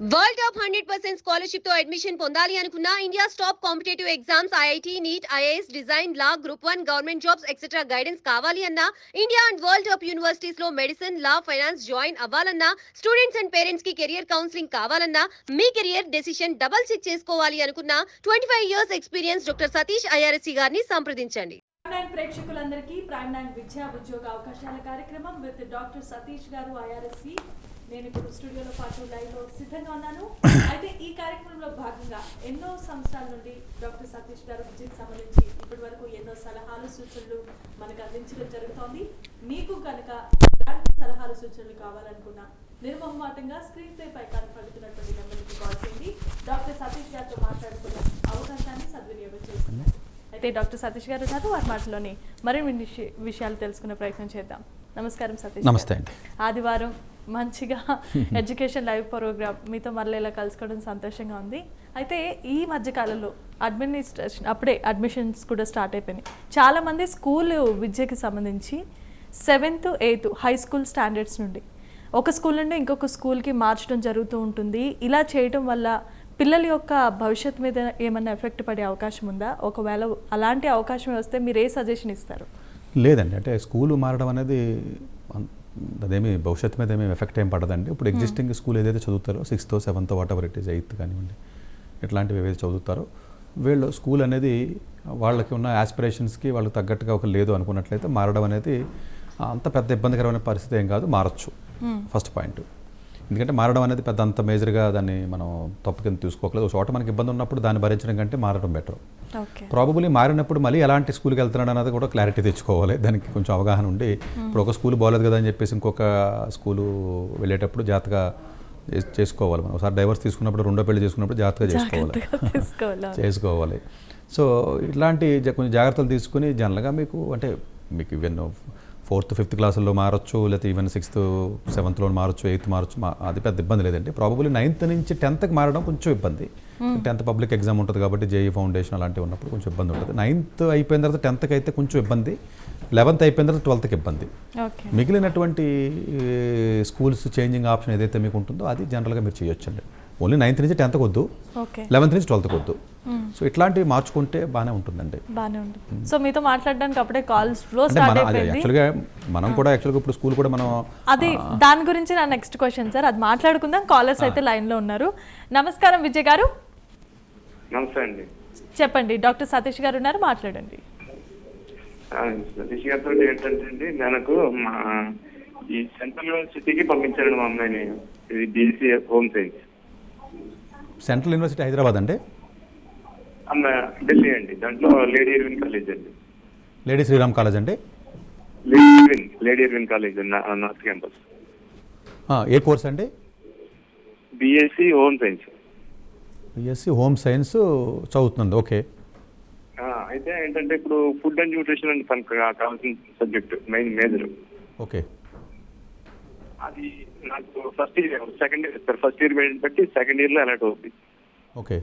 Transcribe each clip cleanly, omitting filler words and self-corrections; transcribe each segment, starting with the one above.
World top 100% scholarship తో admission పొందాలి అనుకున్న India's top competitive exams IIT NEET IAS design law group 1 government jobs etcetera guidance కావాలి అన్న India and world top universities లో medicine law finance join అవ్వాలన్నా students and parents కి career counselling కావాలన్నా మీ కెరియర్ డెసిషన్ డబుల్ చెక్ చేసుకోవాలి అనుకున్న 25 years experience doctor Satish IRSC గారిని సంప్రదించండి. ప్రేక్షకులందరికీ ప్రైమ్ 9 విద్యా ఉద్యోగ అవకాశాల కార్యక్రమం విత్ డాక్టర్ సతీష్ గారు ఐఆర్ఎస్సి. నేను ఇప్పుడు స్టూడియోలో పాటు లైవ్లో సిద్ధంగా ఉన్నాను. అయితే ఈ కార్యక్రమంలో భాగంగా ఎన్నో సంవత్సరాల నుండి డాక్టర్ సతీష్ గారు విద్యకు సంబంధించి ఇప్పటి వరకు ఎన్నో సలహాలు సూచనలు మనకు అందించడం జరుగుతోంది. మీకు కనుక ఎలాంటి సలహాలు సూచనలు కావాలనుకున్నా నిర్మోహమాటంగా స్క్రీన్ పై కనపడుతున్నటువంటి నెంబర్కి కాల్ చేయండి. డాక్టర్ సతీష్ గారితో మాట్లాడుకునే అవకాశాన్ని సద్వినియోగం చేసుకున్నారు. అయితే డాక్టర్ సతీష్ గారు ఉన్నారు, వారి మాటలోని మరిన్ని విషయాలు తెలుసుకునే ప్రయత్నం చేద్దాం. నమస్కారం సతీష్. నమస్తే అండి. ఆదివారం మంచిగా ఎడ్యుకేషన్ లైవ్ ప్రోగ్రామ్ మీతో మళ్ళీ ఇలా కలుసుకోవడం సంతోషంగా ఉంది. అయితే ఈ మధ్యకాలంలో అడ్మినిస్ట్రేషన్ అప్పుడే అడ్మిషన్స్ కూడా స్టార్ట్ అయిపోయినాయి. చాలామంది స్కూల్ విద్యకి సంబంధించి 7th 8th high school standards నుండి ఒక స్కూల్ నుండి ఇంకొక స్కూల్కి మార్చడం జరుగుతూ ఉంటుంది. ఇలా చేయటం వల్ల పిల్లల యొక్క భవిష్యత్తు మీద ఏమన్నా ఎఫెక్ట్ పడే అవకాశం ఉందా? ఒకవేళ అలాంటి అవకాశం వస్తే మీరు ఏ సజెషన్ ఇస్తారు? లేదండి, అంటే స్కూలు మారడం అనేది అదేమి భవిష్యత్తు మీద ఏమీ ఎఫెక్ట్ ఏం పడదండి. ఇప్పుడు ఎగ్జిస్టింగ్ స్కూల్ ఏదైతే చదువుతారో 6th 7th what ever it is 8th కానివ్వండి ఇట్లాంటివి ఏవైతే చదువుతారో వీళ్ళు స్కూల్ అనేది వాళ్ళకి ఉన్న యాస్పిరేషన్స్కి వాళ్ళకి తగ్గట్టుగా ఒక లేదు అనుకున్నట్లయితే మారడం అనేది అంత పెద్ద ఇబ్బందికరమైన పరిస్థితి ఏం కాదు, మారచ్చు. First point. ఎందుకంటే మారడం అనేది పెద్ద అంత మేజర్గా దాన్ని మనం తప్పు కింద తీసుకోకలేదు. ఒక చోట మనకి ఇబ్బంది ఉన్నప్పుడు దాన్ని భరించడం కంటే మారడం బెటర్. ప్రాబబుల్లీ మారినప్పుడు మళ్ళీ ఎలాంటి స్కూల్కి వెళ్తున్నాడు అనేది కూడా క్లారిటీ తెచ్చుకోవాలి. దానికి కొంచెం అవగాహన ఉండి ఇప్పుడు ఒక స్కూల్ బాగోలేదు కదా అని చెప్పేసి ఇంకొక స్కూలు వెళ్ళేటప్పుడు జాగ్రత్తగా చేసుకోవాలి. మనం ఒకసారి డైవర్స్ తీసుకున్నప్పుడు రెండో పెళ్లి చేసుకున్నప్పుడు జాగ్రత్తగా చేసుకోవాలి. సో ఇట్లాంటి కొంచెం జాగ్రత్తలు తీసుకుని జనరల్గా మీకు ఈవెన్ 4th 5th క్లాసుల్లో మారచ్చు, లేకపోతే ఈవెన్ 6th 7th మారచ్చు, 8th మారచ్చు, అది పెద్ద ఇబ్బంది లేదండి. ప్రాబబుల్లీ 9th నుంచి 10th మారడం కొంచెం ఇబ్బంది. 10th పబ్లిక్ ఎగ్జామ్ ఉంటుంది కాబట్టి జేఈ ఫౌండేషన్ అలాంటివి ఉన్నప్పుడు కొంచెం ఇబ్బంది ఉంటుంది. 9th అయిపోయిన తర్వాత 10th అయితే కొంచెం ఇబ్బంది, 11th అయిపోయిన తర్వాత 12th ఇబ్బంది. మిగిలినటువంటి స్కూల్స్ చేంజింగ్ ఆప్షన్ ఏదైతే మీకు ఉంటుందో అది జనరల్గా మీరు చేయొచ్చండి. ఓన్లీ 9th నుంచి 10th వద్దు, 11th నుంచి 12th వద్దు. సో ఇట్లాంటివి మార్చుకుంటే బాగానే ఉంటుందండి. సో మీతో మాట్లాడడానికి అప్పుడే కాల్స్ ఫ్లో స్టార్ట్ అయిపోయింది. యాక్చువల్గా మనం కూడా ఇప్పుడు స్కూల్ కూడా మనం అది దాని గురించి నా నెక్స్ట్ క్వశ్చన్ సార్, అది మాట్లాడుకుందాం. కాలర్స్ అయితే లైన్ లో ఉన్నారు. నమస్కారం విజయ్ గారు. నమస్తే అండి. చెప్పండి, డాక్టర్ సతీష్ గారు ఉన్నారు, మాట్లాడండి. సతీష్ గారితో ఏంటంటే నాకు మా ఈ సెంట్రల్ యూనివర్సిటీకి పంపించారండి మా అమ్మాయిని. ఇది BSc home science. Central university Hyderabad అండి? ఢిల్లీ అండి. దాంట్లో లేడీ ఇర్విన్ కాలేజ్ అండి. లేడీ శ్రీరామ్ కాలేజ్ అండి? Lady Irwin college north campus. ఏ కోర్స్ అండి? BSc home science. BSc home science చదువుతుంది. ఓకే. అయితే ఏంటంటే ఇప్పుడు ఫుడ్ అండ్ న్యూట్రిషన్ అండ్ తనకు కావాల్సిన సబ్జెక్ట్ మెయిన్ మేజర్. ఓకే. అది నాకు ఫస్ట్ ఇయర్ బట్టి సెకండ్ ఇయర్లో అలాంటి అవుతుంది. ఓకే.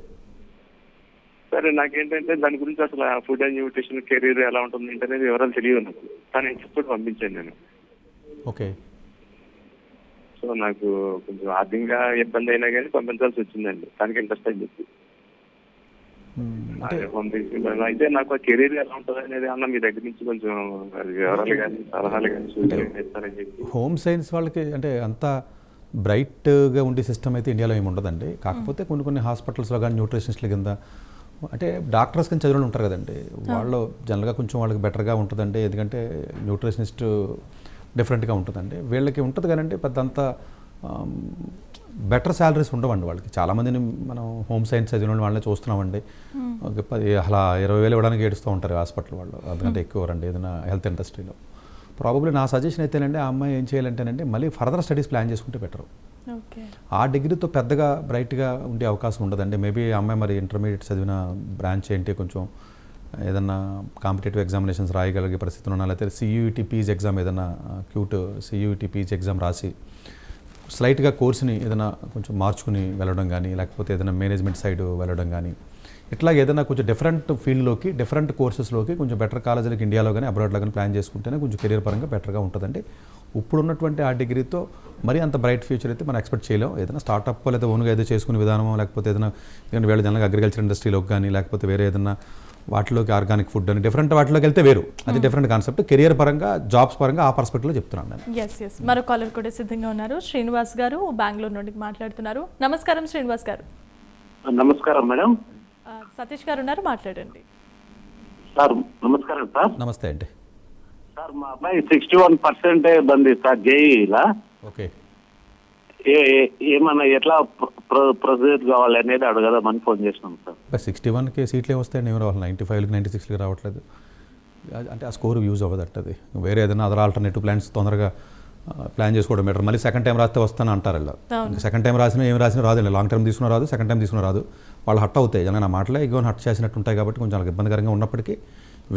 సరే, నాకేంటంటే దాని గురించి అసలు ఫుడ్ అండ్ న్యూట్రిషన్ కెరీర్ ఎలా ఉంటుంది అనేది వివరాలు తెలియదు నాకు. తను ఇంట్రెస్ట్ పంపించాను నేను. ఓకే. సో నాకు కొంచెం ఆర్థికంగా ఇబ్బంది అయినా కానీ పంపించాల్సి వచ్చిందండి. తనకి ఇంట్రెస్ట్ అని చెప్పి పంపించింది. అయితే నాకు కెరీర్ ఎలా ఉంటుంది అనేది అన్న మీ దగ్గర నుంచి కొంచెం వివరాలు కానీ సలహాలు కానీ సూచనలు ఇస్తారని చెప్పి. హోమ్ సైన్స్ వాళ్ళకి అంటే అంత బ్రైట్గా ఉండే సిస్టమ్ అయితే ఇండియాలో ఏమి ఉండదండి. కాకపోతే కొన్ని హాస్పిటల్స్లో కానీ న్యూట్రిషనిస్ట్ల కింద అంటే డాక్టర్స్ కింద చదివిన ఉంటారు కదండి, వాళ్ళు జనరల్గా కొంచెం వాళ్ళకి బెటర్గా ఉంటుందండి. ఎందుకంటే న్యూట్రిషనిస్ట్ డిఫరెంట్గా ఉంటుందండి. వీళ్ళకి ఉంటుంది కానీ పెద్ద అంత బెటర్ శాలరీస్ ఉండవండి వాళ్ళకి. చాలామందిని మనం హోమ్ సైన్స్ చదివిన వాళ్ళని చూస్తున్నామండి. అలా 20,000 ఇవ్వడానికి ఏడుస్తూ ఉంటారు హాస్పిటల్ వాళ్ళు, అందుకంటే ఎక్కువ రండి ఏదైనా హెల్త్ ఇండస్ట్రీలో. ప్రాబబ్లీ నా సజెషన్ అయితేనండి ఆ అమ్మాయి ఏం చేయాలంటేనండి మళ్ళీ ఫర్దర్ స్టడీస్ ప్లాన్ చేసుకుంటే బెటర్. ఆ డిగ్రీతో పెద్దగా బ్రైట్గా ఉండే అవకాశం ఉండదండి. మేబీ ఆ అమ్మాయి మరి ఇంటర్మీడియట్ చదివిన బ్రాంచ్ ఏంటి, కొంచెం ఏదన్నా కాంపిటేటివ్ ఎగ్జామినేషన్స్ రాయగలిగే పరిస్థితులు ఉన్నా, లేకపోతే సియూఈటీ పీజీ ఎగ్జామ్ ఏదైనా సియూఈటీ పీజీ ఎగ్జామ్ రాసి స్లైట్గా కోర్స్ని ఏదైనా కొంచెం మార్చుకుని వెళ్ళడం కానీ, లేకపోతే ఏదైనా మేనేజ్మెంట్ సైడ్ వెళ్ళడం కానీ, ఇట్లా ఏదైనా కొంచెం డిఫరెంట్ ఫీల్డ్లోకి డిఫరెంట్ కోర్సెస్లోకి కొంచెం బెటర్ కాలేజీలకి ఇండియాలో కానీ అబ్రాడ్లో కానీ ప్లాన్ చేసుకుంటేనే కొంచెం కెరీర్ పరంగా బెటర్గా ఉంటుందండి. ఇప్పుడు ఉన్నటువంటి ఆ డిగ్రీతో మరి అంత బ్రైట్ ఫ్యూచర్ అయితే మనం ఎక్స్పెక్ట్ చేయలేం. ఏదైనా స్టార్టప్ లేదా ఓన్గా ఏదో చేసుకునే విధానం, లేకపోతే ఏదైనా వీళ్ళు జనరల్గా అగ్రికల్చర్ ఇండస్ట్రీలోకి కానీ లేకపోతే వేరే ఏదైనా వాటిలోకి ఆర్గానిక్ ఫుడ్ అని డిఫరెంట్ వాటిలోకి వెళ్తే వేరు, అది డిఫరెంట్ కాన్సెప్ట్. కెరియర్ పరంగా జాబ్స్ పరంగా ఆ పర్స్పెక్టివ్లో చెప్తున్నాను నేను. ఎస్ మరో కాలర్ కూడా సిద్ధంగా ఉన్నారు. శ్రీనివాస్ గారు బెంగళూరు నుండి మాట్లాడుతున్నారు. నమస్కారం శ్రీనివాస్ గారు. నమస్కారం మేడం. సతీష్ గారు ఉన్నారు, మాట్లాడండి. సార్ నమస్కారం సార్. నమస్తే అండి. సార్ మా అబ్బాయి 61% బంది సార్ జేఈలా. ఓకే. ఏమన్నా ఎట్లా ప్రొసీజర్ కావాలి అనేది అడగదామని ఫోన్ చేసినాం సార్. 61కి సీట్లే వస్తాయండి, ఎవరు రావాలి 95కి 96కి రావట్లేదు. అంటే ఆ స్కోర్ యూజ్ అవ్వదు అంటది. వేరే ఏదైనా అదర్ ఆల్టర్నేటివ్ ప్లాన్స్ తొందరగా ప్లాన్ చేసుకోవడం బెటర్. మళ్ళీ సెకండ్ టైం రాస్తే వస్తాను అంటారు ఇలా. సెకండ్ టైం రాసినా ఏం రాసినా రాదు, లాంగ్ టర్మ్ తీసుకున్న రాదు, సెకండ్ టైం తీసుకున్న రాదు. వాళ్ళు హట్ అవుతాయి. జనం నా మాటలే ఇగోని హట్ చేసినట్టు ఉంటాయి కాబట్టి కొంచెం వాళ్ళకి ఇబ్బందికరంగా ఉన్నప్పటికీ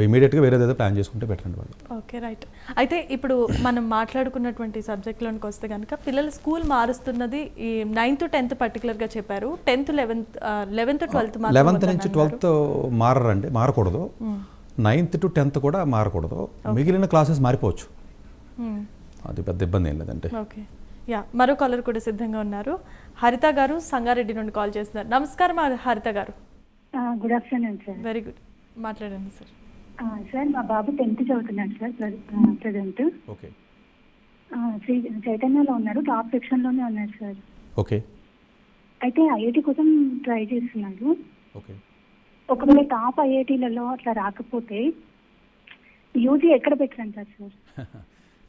ఇమీడియట్గా వేరేది ఏదో ప్లాన్ చేసుకుంటే బెటర్ అండి వాళ్ళు. Okay right. అయితే ఇప్పుడు మనం మాట్లాడుకున్నటువంటి సబ్జెక్ట్లోనికి వస్తే కనుక పిల్లలు స్కూల్ మారుస్తున్నది ఈ 9th 10th పర్టికులర్గా చెప్పారు. 10th 11th 12th 11th నుంచి 12th మారరండి, మారకూడదు. 9th to 10th కూడా మారకూడదు. మిగిలిన క్లాసెస్ మారిపోవచ్చు, అది పెద్ద ఇబ్బంది ఏం లేదంటే. ఓకే మరో కాలర్ కూడా సిద్ధంగా ఉన్నారు. హరిత గారు సంగారెడ్డి నుండి కాల్ చేస్తున్నారు. నమస్కారం హరిత గారు. Good afternoon sir. Very good, మాట్లాడండి సార్. సార్ మా బాబు 10th చదువుతున్నాడు సార్ ప్రజెంట్. ఓకే. శ్రీ చైతన్యలో ఉన్నారు, టాప్ సెక్షన్లోనే ఉన్నారు సార్. ఓకే. అయితే ఐఐటి కోసం ట్రై చేస్తున్నాడు. ఓకే. ఒకవేళ టాప్ ఐఐటీలలో అట్లా రాకపోతే యూజీ ఎక్కడ పెట్టారంటారు సార్?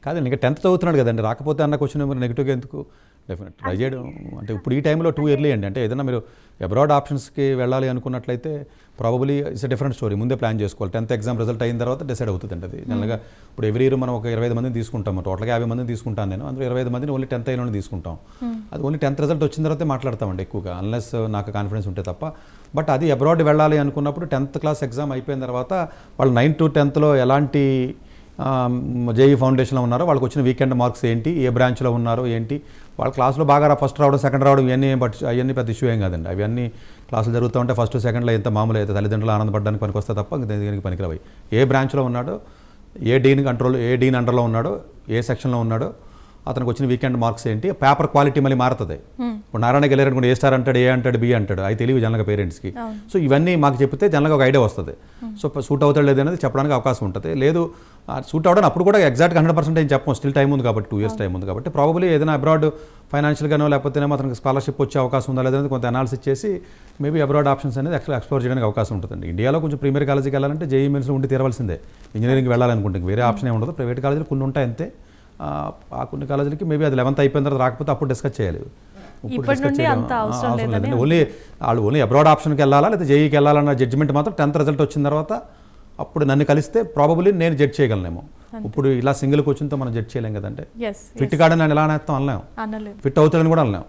కాదండి, ఇంకా 10th చదువుతున్నాడు కదండి, రాకపోతే అన్న క్వశ్చన్ మరి నెగిటివ్గా ఎందుకు? డెఫినెట్ ట్రై చేయడం అంటే ఇప్పుడు ఈ టైంలో టూ ఇయర్లీ అండి. అంటే ఏదైనా మీరు అబ్రాడ్ ఆప్షన్స్కి వెళ్ళాలి అనుకున్నట్లయితే probably it's a different story. ముందే ప్లాన్ చేసుకోవాలి. 10th ఎగ్జామ్ రిజల్ట్ అయిన తర్వాత డిసైడ్ అవుతుందండి అది. జనరల్గా ఇప్పుడు ఎవ్రీ ఇయర్ మనం ఒక 25 మందిని తీసుకుంటాము, టోటల్గా 50 మందిని తీసుకుంటాను నేను. అందులో 25 మందిని ఓన్లీ 10th అయిన తీసుకుంటాం. అది ఓన్లీ 10th రిజల్ట్ వచ్చిన తర్వాతే మాట్లాడతామండి ఎక్కువగా, అన్లెస్ నాకు కాన్ఫిడెన్స్ ఉంటే తప్ప. బట్ అది అబ్రాడ్ వెళ్ళాలి అనుకున్నప్పుడు 10th క్లాస్ ఎగ్జామ్ అయిపోయిన తర్వాత వాళ్ళు 9th to 10thలో ఎలాంటి జేఈ ఫౌండేషన్లో ఉన్నారో, వాళ్ళకి వచ్చిన వీకెండ్ మార్క్స్ ఏంటి, ఏ బ్రాంచ్లో ఉన్నారో ఏంటి, వాళ్ళ క్లాస్లో బాగా ఫస్ట్ రావడం సెకండ్ రావడం ఇవన్నీ అవన్నీ పెద్ద ఇష్యూ ఏం కాదండి. అవన్నీ క్లాసులు జరుగుతూ ఉంటే ఫస్ట్ సెకండ్లో ఎంత మామూలు అయితే తల్లిదండ్రులు ఆనందపడడానికి పనికి వస్తే తప్ప దీనికి పనికిరావు. ఏ బ్రాంచ్లో ఉన్నాడో, ఏ డీన్ అండర్లో ఉన్నాడో, ఏ సెక్షన్లో ఉన్నాడో, అతనికి వచ్చిన వీకెండ్ మార్క్స్ ఏంటి, పేపర్ క్వాలిటీ మళ్ళీ మారుతుంది. ఇప్పుడు నారాయణకి వెళ్ళారనుకుంటే ఏ స్టార్ అంటాడు, ఏ అంటాడు, బి అంటాడు, అవి తెలియదు జనరల్గా పేరెంట్స్కి. సో ఇవన్నీ మాకు చెప్తే జనరల్గా ఒక ఐడియా వస్తుంది. సో సూట్ అవుతాడు లేదు అనేది చెప్పడానికి అవకాశం ఉంటుంది. లేదు సూట్ అవ్వడం అప్పుడు కూడా ఎగ్జాక్ట్గా 100% ఏం చెప్పం, స్టిల్ టైం ఉంది కాబట్టి 2 years టైం ఉంది కాబట్టి ప్రాబబ్లీ ఏదైనా అబ్రాడ్ ఫైనాన్షియల్గానో లేకపోతే అతనికి స్కాలర్షిప్ వచ్చే అవకాశం ఉందా లేదనేది కొంత అనాలిసిస్ చేసి మేబీ అబ్రాడ్ ఆప్షన్స్ అనేది ఎక్స్ప్లోర్ చేయడానికి అవకాశం ఉంటుందండి. ఇండియాలో కొంచెం ప్రీమియర్ కాలేజీకి వెళ్ళాలంటే జేఈ మెయిన్స్లో ఉండి తీరవలసిందే. ఇంజనీరింగ్ వెళ్ళాలనుకుంటే వేరే ఆప్షన్ ఏమి ఉండదు. ప్రైవేట్ కాలేజీలు కొన్ని ఉంటాయి అంతే. ఆ కొన్ని కాలేజీలకి మేబీ అది 11th అయిపోయిన తర్వాత రాకపోతే అప్పుడు డిస్కస్ చేయాలి. ఓన్లీ అబ్రాడ్ ఆప్షన్కి వెళ్ళాలా లేదా జేఈకి వెళ్ళాలన్న జడ్జిమెంట్ మాత్రం 10th రిజల్ట్ వచ్చిన తర్వాత అప్పుడు నన్ను కలిస్తే ప్రాబబ్లీ నేను జడ్జ్ చేయగలనేమో. ఇప్పుడు ఇలా సింగిల్ క్వశ్చన్తో మనం జడ్జ్ చేయలేం కదంటే. ఫిట్ కాడని నేను ఎలా అనేస్తాం అనలేం, ఫిట్ అవుతాడని కూడా అనలేం.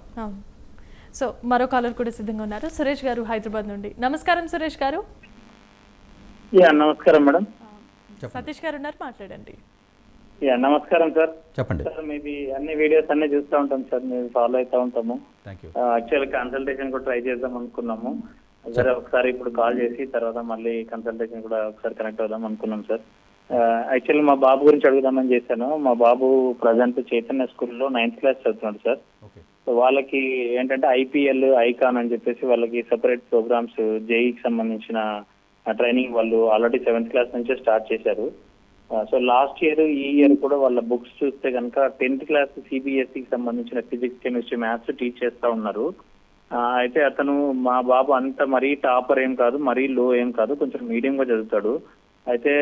సో మరో కాలర్ కూడా సిద్ధంగా ఉన్నారు. సురేష్ గారు హైదరాబాద్ నుండి. నమస్కారం సురేష్ గారు. నమస్కారం మేడం. సతీష్ గారు ఉన్నారు, మాట్లాడండి. నమస్కారం సార్. చెప్పండి సార్. మీది అన్ని వీడియోస్ అన్ని చూస్తూ ఉంటాం సార్, మేము ఫాలో అవుతూ ఉంటాము. యాక్చువల్ కన్సల్టేషన్ కూడా ట్రై చేద్దాం అనుకున్నాము. సరే ఒకసారి ఇప్పుడు కాల్ చేసి తర్వాత మళ్ళీ కన్సల్టేషన్ కూడా ఒకసారి కనెక్ట్ అవుదాం అనుకున్నాం సార్. యాక్చువల్లీ మా బాబు గురించి అడుగుదామని చేశాను. మా బాబు ప్రజెంట్ చైతన్య స్కూల్లో 9th క్లాస్ చదువుతున్నాడు సార్. సో వాళ్ళకి ఏంటంటే ఐపీఎల్, ఐకాన్ అని చెప్పేసి వాళ్ళకి సెపరేట్ ప్రోగ్రామ్స్ జేఈకి సంబంధించిన ట్రైనింగ్ వాళ్ళు ఆల్రెడీ 7th క్లాస్ నుంచే స్టార్ట్ చేశారు. సో లాస్ట్ ఇయర్, ఈ ఇయర్ కూడా వాళ్ళ బుక్స్ చూస్తే కనుక 10th క్లాస్ సిబిఎస్ఈకి సంబంధించిన ఫిజిక్స్, కెమిస్ట్రీ, మ్యాథ్స్ టీచ్ చేస్తూ ఉన్నారు. అయితే అతను మా బాబు అంత మరీ టాపర్ ఏం కాదు, మరీ లో ఏం కాదు, కొంచెం మీడియంగా చదువుతాడు. అయితే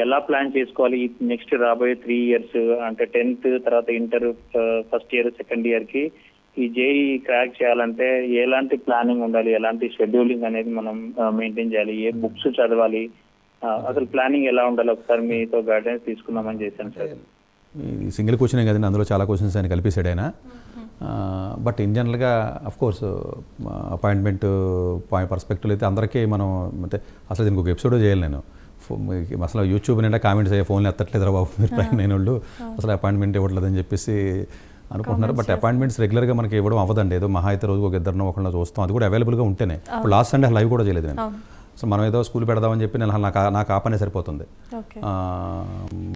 ఎలా ప్లాన్ చేసుకోవాలి నెక్స్ట్ రాబోయే 3 years అంటే 10th తర్వాత ఇంటర్ ఫస్ట్ ఇయర్, సెకండ్ ఇయర్కి ఈ జేఈ క్రాక్ చేయాలంటే ఎలాంటి ప్లానింగ్ ఉండాలి, ఎలాంటి షెడ్యూలింగ్ అనేది మనం మెయింటైన్ చేయాలి, ఏ బుక్స్ చదవాలి, అసలు ప్లానింగ్ ఎలా ఉండాలి, ఒకసారి మీతో గైడెన్స్ తీసుకుందామని చేశాను సార్. ఈ సింగిల్ క్వశ్చనే కదండి, అందులో చాలా క్వశ్చన్స్ ఆయన కలిపేశాడు ఆయన. బట్ ఇన్ జనరల్గా అఫ్కోర్స్ అపాయింట్మెంట్ పర్స్పెక్టివ్ అయితే అందరికీ మనం అంటే అసలు దీనికి ఒక ఎపిసోడ్ చేయాలి. నేను అసలు యూట్యూబ్ నిండా కామెంట్స్ అయ్యే ఫోన్లు ఎత్తట్లేదురా బాబు మీరు ప్రైమ్ వాళ్ళు అసలు అపాయింట్మెంట్ ఇవ్వట్లేదని చెప్పేసి అనుకుంటున్నారు. బట్ అపాయింట్మెంట్స్ రెగ్యులర్గా మనకి ఇవ్వడం అవ్వదండి. ఏదో మహా అయితే రోజు ఒక ఇద్దరినో ఒకళ్ళని చూస్తాం, అది కూడా అవైలబుల్గా ఉంటేనే. ఇప్పుడు లాస్ట్ సండే లైవ్ కూడా చేయలేదు నేను. సో మనం ఏదో స్కూల్ పెడదామని చెప్పి నేను నాకు ఆ పనే సరిపోతుంది.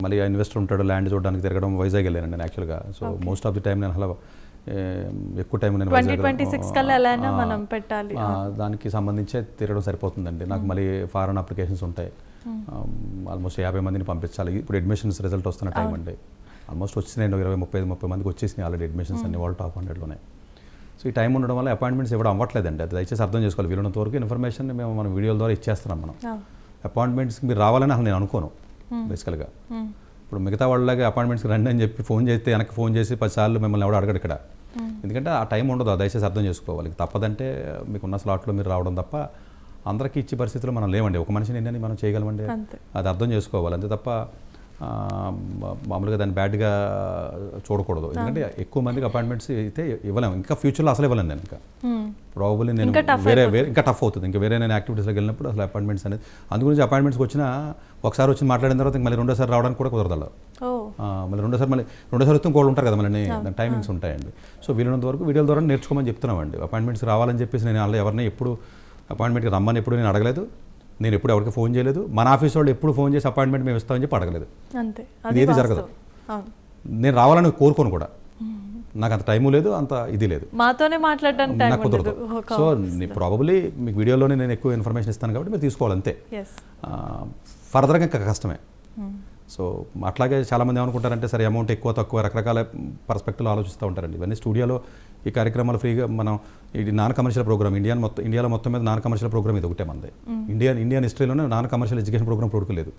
మళ్ళీ ఇన్వెస్టర్ ఉంటాడు, ల్యాండ్ చూడడానికి తిరగడం. వైజాగ్ వెళ్ళానండి నేను యాక్చువల్గా. So most of the time నేను అలా ఎక్కువ టైం నేను 2026 కల్లా ఎలా అయినా మనం పెట్టాలి, దానికి సంబంధించే తిరగడం సరిపోతుందండి. నాకు మళ్ళీ ఫారెన్ అప్లికేషన్స్ ఉంటాయి, ఆల్మోస్ట్ 50 మందిని పంపించాలి. ఇప్పుడు అడ్మిషన్స్ రిజల్ట్ వస్తున్న టైం అండి. ఆల్మోస్ట్ వచ్చినాయి 20-30 మందికి వచ్చేసినాయి ఆల్రెడీ అడ్మిషన్స్ అన్ని వాళ్ళు టాప్ 100లోనే. సో ఈ టైం ఉండడం వల్ల అపాయింట్మెంట్స్ ఇవ్వడం అవ్వట్లేదండి. అది దయచేసి అర్థం చేసుకోవాలి. వీలున్నంత వరకు ఇన్ఫర్మేషన్ మేము మన వీడియోల ద్వారా ఇచ్చేస్తున్నాం. మనం అపాయింట్మెంట్స్కి మీరు రావాలని అసలు నేను అనుకోను బేసికల్గా. ఇప్పుడు మిగతా వాళ్ళలాగా అపాయింట్మెంట్స్కి రండి అని చెప్పి ఫోన్ చేస్తే వెనక్కి ఫోన్ చేసి 10 సార్లు మిమ్మల్ని ఎవడు అడగడు ఇక్కడ. ఎందుకంటే ఆ టైం ఉండదు, దయచేసి అర్థం చేసుకోవాలి. తప్పదంటే మీకున్న స్లాట్లో మీరు రావడం తప్ప అందరికీ ఇచ్చే పరిస్థితుల్లో మనం లేవండి. ఒక మనిషిని ఎన్ని మనం చేయగలమండి, అది అర్థం చేసుకోవాలి. అంతే తప్ప మామూలుగా దాన్ని బ్యాడ్గా చూడకూడదు. ఎందుకంటే ఎక్కువ మందికి అపాయింట్మెంట్స్ అయితే ఇవ్వలేము, ఇంకా ఫ్యూచర్లో అసలు ఇవ్వలేను నేను. ఇంకా ప్రాబబ్లీ నేను వేరే ఇంకా టఫ్ అవుతుంది. ఇంకా వేరే నేను యాక్టివిటీస్లోకి వెళ్ళినప్పుడు అసలు అపాయింట్మెంట్స్ అనేది అందుగురించి అపాయింట్మెంట్స్కి వచ్చినా ఒకసారి వచ్చి మాట్లాడిన తర్వాత మళ్ళీ రెండోసారి రావడానికి కూడా కుదరదు. మళ్ళీ రెండోసారి వస్తే ఇంకోళ్ళు ఉంటారు కదా, మళ్ళీ దాని టైమింగ్స్ ఉంటాయండి. సో వీలున్నంత వరకు వీడియోల ద్వారా నేర్చుకోమని చెప్తున్నామండి. అపాయింట్మెంట్స్ రావాలని చెప్పేసి నేను అలా ఎవరిని ఎప్పుడు అపాయింట్మెంట్కి రమ్మని ఎప్పుడు నేను అడగలేదు. నేను ఎప్పుడు ఎవరికి ఫోన్ చేయలేదు. మన ఆఫీస్ వాళ్ళు ఎప్పుడు ఫోన్ చేసి అపాయింట్మెంట్ మేము ఇస్తామని చెప్పి అడగలేదు. ఇది ఏది జరగదు. నేను రావాలని కోరుకోను కూడా. నాకు అంత టైము లేదు, అంత ఇది లేదు, మాతోనే మాట్లాడడానికి నాకు కుదరదు. సో ప్రాబబ్లీ మీకు వీడియోలోనే నేను ఎక్కువ ఇన్ఫర్మేషన్ ఇస్తాను కాబట్టి మీరు తీసుకోవాలి అంతే. ఫర్దర్గా ఇంకా కష్టమే. సో అట్లాగే చాలామంది ఏమనుకుంటారంటే సరే అమౌంట్ ఎక్కువ తక్కువ రకరకాల పర్స్పెక్టివ్లో ఆలోచిస్తూ ఉంటారండి. ఇవన్నీ స్టూడియోలో ఈ కార్యక్రమాలు ఫ్రీగా మనం ఇది నాన్ కమర్షియల్ ప్రోగ్రామ్. ఇండియాలో మొత్తం మీద నాన్ కమర్షియల్ ప్రోగ్రామ్ ఇది ఒకటే మంది. ఇండియన్ హిస్టరీలోనే నాన్ కమర్షియల్ ఎడ్యుకేషన్ ప్రోగ్రామ్ లేదు.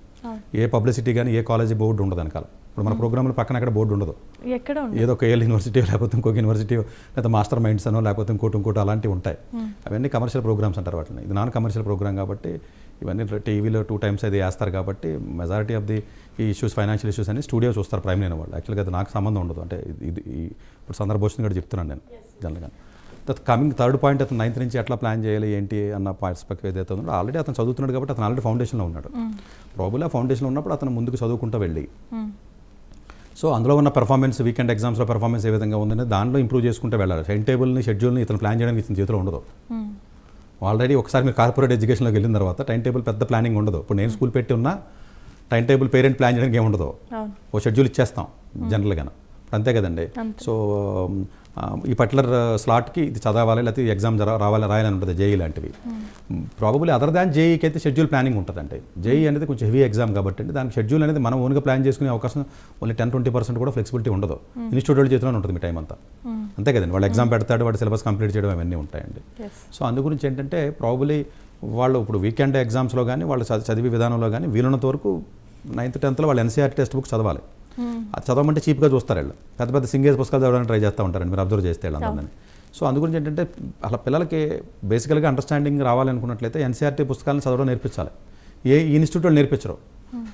ఏ పబ్లిసిటీ కానీ ఏ కాలేజీ బోర్డు ఉండదు వెనకాల. ఇప్పుడు మన ప్రోగ్రాంలో పక్కన అక్కడ బోర్డు ఉండదు. ఏదో ఒక ఏల్ యూనివర్సిటీ లేకపోతే ఇంకొక యూనివర్సిటీ లేకపోతే మాస్టర్ మైండ్స్ అనో లేకపోతే ఇంకోటి అలాంటివి ఉంటాయి. అవన్నీ కమర్షియల్ ప్రోగ్రామ్స్ అంటారు వాటిని. ఇది నాన్ కమర్షియల్ ప్రోగ్రామ్ కాబట్టి ఇవన్నీ టీవీలో 2 times అది వేస్తారు కాబట్టి మెజారిటీ ఆఫ్ ది ఈ ఇష్యూస్ ఫైనాన్షియల్ ఇష్యూస్ అన్ని స్టూడియో చూస్తారు ప్రైమ్ లైన్ వాళ్ళు. యాక్చువల్గా అది నాకు సంబంధం ఉండదు. అంటే ఇది ఇప్పుడు సందర్భోషం కూడా చెప్తున్నాను నేను జనరల్గా. కమింగ్ థర్డ్ పాయింట్, అతను 9th నుంచి ఎట్లా ప్లాన్ చేయాలి ఏంటి అన్న పర్స్పెక్టివ్ ఏదైతే ఉందో ఆల్రెడీ అతను చదువుతున్నాడు కాబట్టి అతను ఆల్రెడీ ఫౌండేషన్లో ఉన్నాడు. ప్రాబబ్లీ ఆ ఫౌండేషన్లో ఉన్నప్పుడు అతను ముందుకు చదువుకుంటూ వెళ్ళి సో అందులో ఉన్న పెర్ఫార్మెన్స్ వీకెండ్ ఎగ్జామ్స్లో పెర్ఫార్మెన్స్ ఏ విధంగా ఉందని దానిలో ఇంప్రూవ్ చేసుకుంటూ వెళ్ళాలి. టైం టేబుల్ని షెడ్యూల్ని ఇతను ప్లాన్ చేయడానికి ఇతని చేతిలో ఉండదు. ఆల్రెడీ ఒకసారి మీరు కార్పొరేట్ ఎడ్యుకేషన్లోకి వెళ్ళిన తర్వాత టైం టేబుల్ పెద్ద ప్లానింగ్ ఉండదు. ఇప్పుడు నేను స్కూల్ పెట్టి ఉన్నా టైం టేబుల్ పేరెంట్ ప్లాన్ చేయడానికి ఏమి ఉండదు. ఓ షెడ్యూల్ ఇచ్చేస్తాం జనరల్గా, అంతే కదండి. సో ఈ పర్టికులర్ స్లాట్కి ఇది చదవాలి లేకపోతే ఎగ్జామ్ రాయాలని ఉంటుంది. జేఈ లాంటివి ప్రాబబ్లీ అదర్ దాన్ జేఈకి అయితే షెడ్యూల్ ప్లానింగ్ ఉంటుందండి. జేఈ అనేది కొంచెం హెవీ ఎగ్జామ్ కాబట్టి దానికి షెడ్యూల్ అనేది మనం ఓన్గా ప్లాన్ చేసుకునే అవకాశం ఓన్లీ 10-20% కూడా ఫ్లెక్సిబిలిటీ ఉండదు. ఇన్స్టిట్యూట్ వాళ్ళ చేతిలోనే ఉంటుంది మీ టైం అంతా, అంతే కదండి. వాళ్ళు ఎగ్జామ్ పెడతాడు, వాడు సిలబస్ కంప్లీట్ చేయడం అవన్నీ ఉంటాయండి. సో అందు గురించి ఏంటంటే ప్రాబబ్లీ వాళ్ళు ఇప్పుడు వీకెండ్ ఎగ్జామ్స్లో కానీ వాళ్ళు చదివే విధానంలో కానీ వీలున్నంత వరకు 9th 10th వాళ్ళు ఎన్సీఆర్టీ టెక్స్ట్ బుక్ చదవాలి. అది చదవమంటే చీప్గా చూస్తారు వాళ్ళు. పెద్ద సింగేజ్ పుస్తకాలు చదవడానికి ట్రై చేస్తూ ఉంటారండి మీరు అబ్జర్వ్ చేస్తే వాళ్ళందరినీ. సో అందుగురించి ఏంటంటే అలా పిల్లలకి బేసికల్గా అండర్స్టాండింగ్ రావాలనుకున్నట్లయితే ఎన్సీఆర్టీ పుస్తకాలను చదవడం నేర్పించాలి. ఏ ఇన్స్టిట్యూట్లో నేర్పించరు.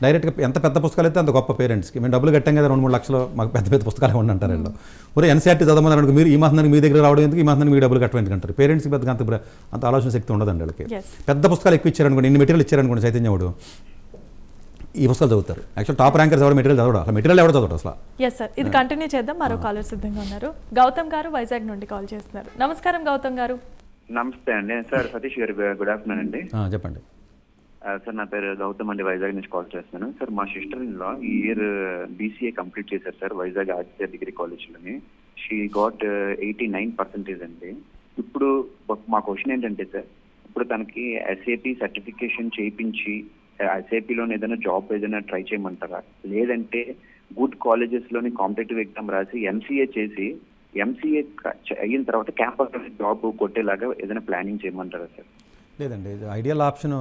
డైరెక్ట్గా ఎంత పెద్ద పుస్తకాలు అయితే అంత గొప్ప పేరెంట్స్కి. మేము డబ్బులు కట్టాం కదా 2-3 లక్షలు మాకు పెద్ద పుస్తకాలు ఇవ్వండి అంటారు వీళ్ళు. ఒరే ఎన్సీఆర్టీ చదవమని మీరు ఈ మాసానికి మీ దగ్గర రావడం ఎందుకు, ఈ మాసానికి మీ డబ్బులు కట్టడం ఎందుకంటారు. పేరెంట్స్కి పెద్దగా అంత ఆలోచన శక్తి ఉండదండి వాళ్ళకి. పెద్ద పుస్తకాలు ఎక్కువ ఇచ్చారనుకోండి, ఇన్ని మెటీరియల్ ఇచ్చారనుకోండి చైతన్యవాడు ఈ పుస్తకాలు చదువుతారు. యాక్చువల్ టాప్ ర్యాంకర్స్ ఎవరు మెటీరియల్ చదవడం, అసలు మెటీరియల్ ఎవరు చదవడం అసలు. ఎస్ సార్, ఇది కంటిన్యూ చేద్దాం. మరో కాలర్ సిద్ధంగా ఉన్నారు. గౌతమ్ గారు వైజాగ్ నుండి కాల్ చేస్తున్నారు. నమస్కారం గౌతమ్ గారు. నమస్తే అండి. సార్ సతీష్ గారు గుడ్ ఆఫ్టర్నూన్ అండి. చెప్పండి సార్. నా పేరు గౌతమ్ అండి, వైజాగ్ నుంచి కాల్ చేస్తున్నాను. సార్ మా సిస్టర్ ఇన్ లా ఈ ఇయర్ BCA కంప్లీట్ చేశారు సార్ వైజాగ్ ఆదిత్య డిగ్రీ కాలేజ్లోని. షీ గాట్ 89% అండి. ఇప్పుడు మా క్వశ్చన్ ఏంటంటే సార్, ఇప్పుడు తనకి SAP సర్టిఫికేషన్ చేయించి SAPలోని ఏదైనా జాబ్ ఏదైనా ట్రై చేయమంటారా, లేదంటే గుడ్ కాలేజెస్లోని కాంపిటేటివ్ ఎగ్జామ్ రాసి MCA చేసి MCA అయిన తర్వాత క్యాంపస్ జాబ్ కొట్టేలాగా ఏదైనా ప్లానింగ్ చేయమంటారా సార్? లేదండి, ఐడియల్ ఆప్షన్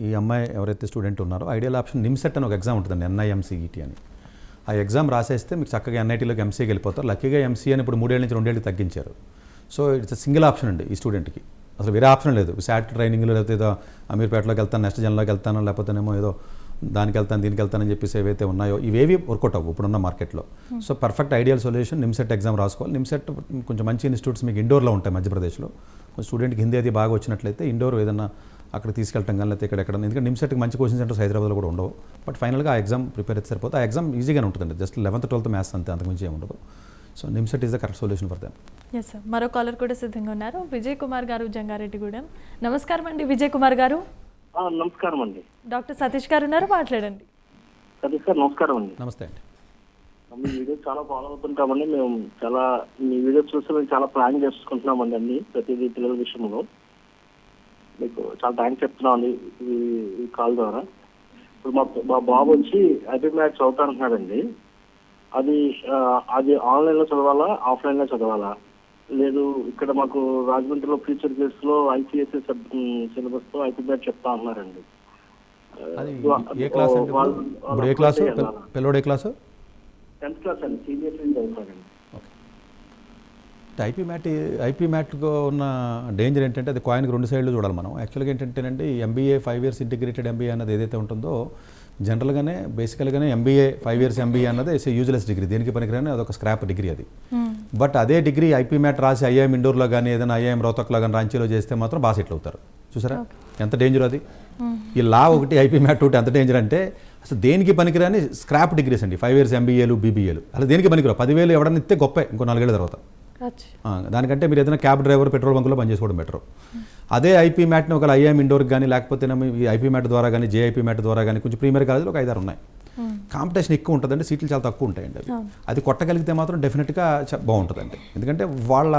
ఈ అమ్మాయి ఎవరైతే స్టూడెంట్ ఉన్నారో ఐడియల్ ఆప్షన్ నిమ్సెట్ అని ఒక ఎగ్జామ్ ఉంటుందండి, NIMCET అని. ఆ ఎగ్జామ్ రాసేస్తే మీకు చక్కగా NITలోకి MCAకి వెళ్ళిపోతారు. లక్కీగా MCA అని ఇప్పుడు 3 ఏళ్ళ నుంచి 2 ఏళ్ళకి తగ్గించారు. సో ఇట్స్ సింగిల్ ఆప్షన్ అండి ఈ స్టూడెంట్కి. అసలు వేరే ఆప్షన్ లేదు. శాట్ ట్రైనింగ్లో లేకపోతే ఏదో అమీర్పేటలోకి వెళ్తాను, నెక్స్ట్ జన్లోకి వెళ్తాను, లేకపోతేనేమో ఏదో దానికి వెళ్తాను దీనికి వెళ్తానని చెప్పేసి ఏవైతే ఉన్నాయో ఇవేవి వర్కౌట్ అవ్వు ఇప్పుడున్న మార్కెట్లో. So perfect ideal solution NIMCET exam రాసుకోవాలి. నిమ్సెట్ కొంచెం మంచి ఇన్స్టిట్యూట్స్ మీకు ఇండోర్లో ఉంటాయి మధ్యప్రదేశ్లో. స్టూడెంట్కి హిందీ అది బాగా వచ్చినట్లయితే ఇండోర్ ఏదన్నా అక్కడ తీసుకెళ్ళటం కానీ లేకపోతే ఇక్కడ ఎందుకంటే నిమ్సెట్కి మంచి కోచింగ్ సెంటర్స్ హైదరాబాద్లో కూడా ఉండవు. బట్ ఫైనల్గా ఆ ఎగ్జామ్ ప్రిపేర్ అయితే సరిపోతే. ఆ ఎగ్జామ్ ఈజీగానే ఉంటుందండి, జస్ట్ 11th 12th మ్యాథ్స్ అంతే, అంతకుమించి ఏమి ఉండదు. So NIMCET is the correct solution for them. Yes sir, మరో కాలర్ కూడా సిద్ధంగా ఉన్నారు. విజయ్ కుమార్ గారు జంగారెడ్డిగూడెం. నమస్కారం అండి విజయ్ కుమార్ గారు. నమస్కారం అండి. డాక్టర్ సతీష్ గారు ఉన్నారు, మాట్లాడండి. సతీష్ గారు నమస్కారం అండి. నమస్తే అండి. మీ వీడియో చాలా ఫాలో అవుతుంటామండి. మేము చాలా మీ వీడియో చూసి మేము చాలా ప్లాన్ చేసుకుంటున్నామండి అన్ని ప్రతిదీ పిల్లల విషయంలో. మీకు చాలా థ్యాంక్స్ చెప్తున్నామండి ఈ కాల్ ద్వారా. ఇప్పుడు మా బాబు వచ్చి ఐపీ మ్యాథ్స్ చదువుతానంటున్నాడండి. అది ఆన్లైన్లో చదవాలా, ఆఫ్లైన్లో చదవాలా? లేదు ఇక్కడ మాకు రాజమండ్రిలో ఫ్యూచర్ కేసులో ఐసీఎస్ఈ సిలబస్తో ఐపీ మ్యాథ్స్ చెప్తా అన్నారండి. అది ఏ క్లాస్ అండి? ఇప్పుడు ఏ క్లాసు పిల్లోడు? ఏ క్లాసు? 10th క్లాస్ అండి. సీనియర్సీ చదువుతారండి. ఐపీ మ్యాట్కు ఉన్న డేంజర్ ఏంటంటే అది కాయిన్కి రెండు సైడ్లు చూడాలి మనం. యాక్చువల్గా ఏంటంటే ఎంబీఏ 5 years ఇంటిగ్రేటెడ్ ఎంబీఏ అన్నది ఏదైతే ఉంటుందో జనరల్గానే బేసికల్గానే ఎంబీఏ 5 years ఎంబీఏ అన్నది యూజ్లెస్ డిగ్రీ, దేనికి పనికిరాని అదొక స్క్రాప్ డిగ్రీ అది. బట్ అదే డిగ్రీ ఐపీ మ్యాట్ రాసి ఐఐఎం ఇండోర్లో కానీ ఏదైనా ఐఐఎం రోహతక్లో కానీ రాంచీలో చేస్తే మాత్రం బాగా సెటిల్ అవుతారు. చూసారా ఎంత డేంజర్ అది? ఈ లా ఒకటి ఐపీ మ్యాట్ ఒకటి ఎంత డేంజర్ అంటే అసలు దేనికి పనికిరాని స్క్రాప్ డిగ్రీస్ అండి. 5 years ఎంబీఏలు బీబీఏలు అలా దేనికి పనికిరావు. 10,000 ఎవడన్నా ఇస్తే గొప్ప ఇంకో 4 ఏళ్ళ తర్వాత. దానికంటే మీరు ఏదైనా క్యాబ్ డ్రైవర్ పెట్రోల్ బంకులో పనిచేసుకోవడం బెటర్. అదే ఐపీ మ్యాట్ని ఒక ఐఐఎం ఇండోర్కి కానీ లేకపోతే ఈ ఐపీ మ్యాట్ ద్వారా కానీ జేఐపీ మ్యాట్ ద్వారా కానీ కొంచెం ప్రీమియర్ కాలేజీలో ఒక 5-6 ఉన్నాయి. కాంపిటీషన్ ఎక్కువ ఉంటుందండి, సీట్లు చాలా తక్కువ ఉంటాయండి. అది కొట్టగలిగితే మాత్రం డెఫినెట్గా బాగుంటుందండి. ఎందుకంటే వాళ్ళ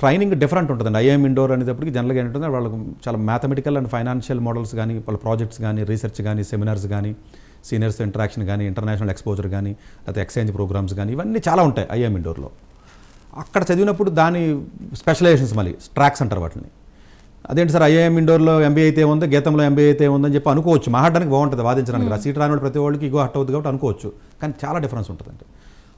ట్రైనింగ్ డిఫరెంట్ ఉంటుందండి. ఐఐఎం ఇండోర్ అనేటప్పటికి జనరల్గా ఏంటంటే వాళ్ళకు చాలా మ్యాథమెటికల్ అండ్ ఫైనాన్షియల్ మోడల్స్ కానీ వాళ్ళ ప్రాజెక్ట్స్ కానీ రీసెర్చ్ కానీ సెమినార్స్ కానీ సీనియర్స్ ఇంటరాక్షన్ కానీ ఇంటర్నేషనల్ ఎక్స్పోజర్ కానీ లేకపోతే ఎక్స్చేంజ్ ప్రోగ్రామ్స్ కానీ ఇవన్నీ చాలా ఉంటాయి ఐఐఎం ఇండోర్లో. అక్కడ చదివినప్పుడు దాని స్పెషలైజేషన్స్ మళ్ళీ ట్రాక్స్ అంటారు వాటిని. అదేంటి సార్ ఐఐఎం ఇండోర్లో ఎంబీఏ అయితే ఉందో గీతంలో ఎంబీఏ అయితే ఉందని చెప్పి అనుకోవచ్చు, మాట్లాడడానికి బాగుంటుంది, వాదించడానికి. ఆ సీట్ రాని ప్రతి వాళ్ళకి ఇగో హట్ అవుతుంది కాబట్టి అనుకోవచ్చు, కానీ చాలా డిఫరెన్స్ ఉంటుందండి.